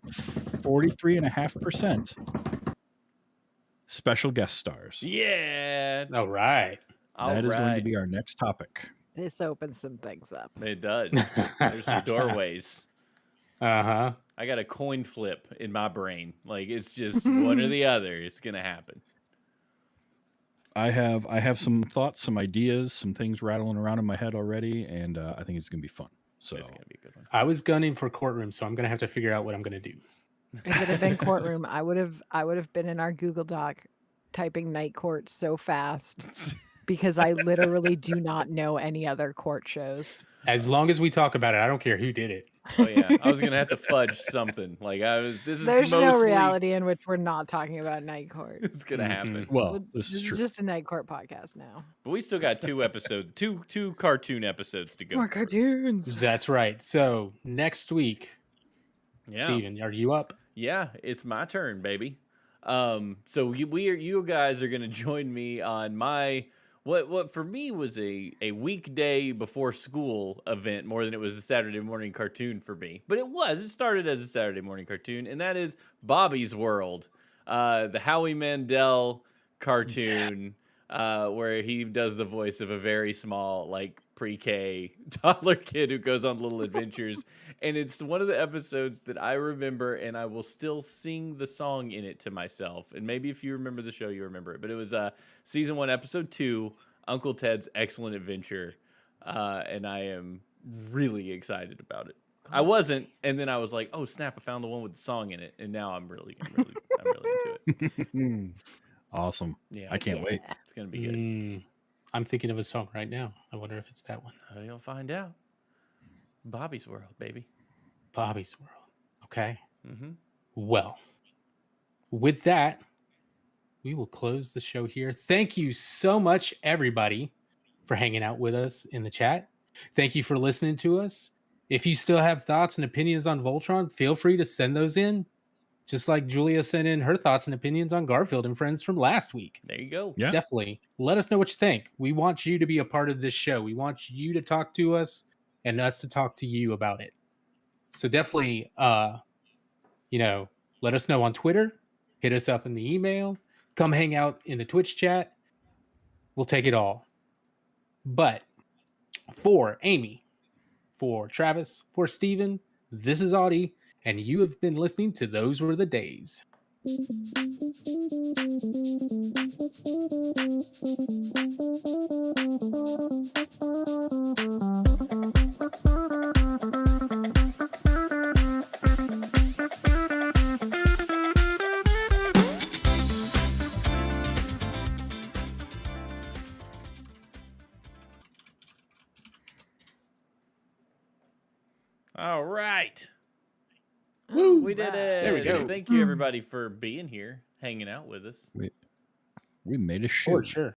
43.5% special guest stars. Yeah. All right. That is going to Alright. be our next topic. This opens some things up. It does. There's some doorways. Uh-huh. I got a coin flip in my brain. Like it's just one or the other. It's gonna happen. I have some thoughts, some ideas, some things rattling around in my head already, and I think it's going to be fun. So It's gonna be a good one. I was gunning for courtroom, so I'm gonna have to figure out what I'm gonna do. If it had been courtroom, I would have been in our Google Doc typing night court so fast because I literally do not know any other court shows. As long as we talk about it, I don't care who did it. Oh yeah, I was gonna have to fudge something. Like this is There's mostly no reality in which we're not talking about night court. it's gonna Mhm. happen. well, this is true. Just a night court podcast now. But we still got 2 episodes, two cartoon episodes to go. More cartoons. That's right. So next week, Yeah. Steven, are you up? Yeah, it's my turn, baby. So you guys are gonna join me on my what for me was a weekday before school event more than it was a Saturday morning cartoon for me. But it started as a Saturday morning cartoon, and that is Bobby's World, the Howie Mandel cartoon, where he does the voice of a very small, like pre-K toddler kid who goes on little adventures. And it's one of the episodes that I remember, and I will still sing the song in it to myself. And maybe if you remember the show, you remember it. But it was season 1, episode 2, Uncle Ted's Excellent Adventure, and I am really excited about it. I wasn't, and then I was like, "Oh snap! I found the one with the song in it," and now I'm really into it. Awesome. Yeah, I can't wait. it's gonna be good. I'm thinking of a song right now. I wonder if it's that one. You'll find out. Bobby's World, baby. Bobby's World. Okay. Mm-hmm. Well, with that, we will close the show here. Thank you so much, everybody, for hanging out with us in the chat. Thank you for listening to us. If you still have thoughts and opinions on Voltron, feel free to send those in. Just like Julia sent in her thoughts and opinions on Garfield and Friends from last week. There you go. Yeah. Definitely. Let us know what you think. We want you to be a part of this show. We want you to talk to us and us to talk to you about it. So definitely, let us know on Twitter. Hit us up in the email. Come hang out in the Twitch chat. We'll take it all. But for Amy, for Travis, for Steven, this is Audie, and you have been listening to Those Were the Days. All right. Woo! We did it. There we go. Thank you, everybody, for being here, hanging out with us. We made a For shoot. sure.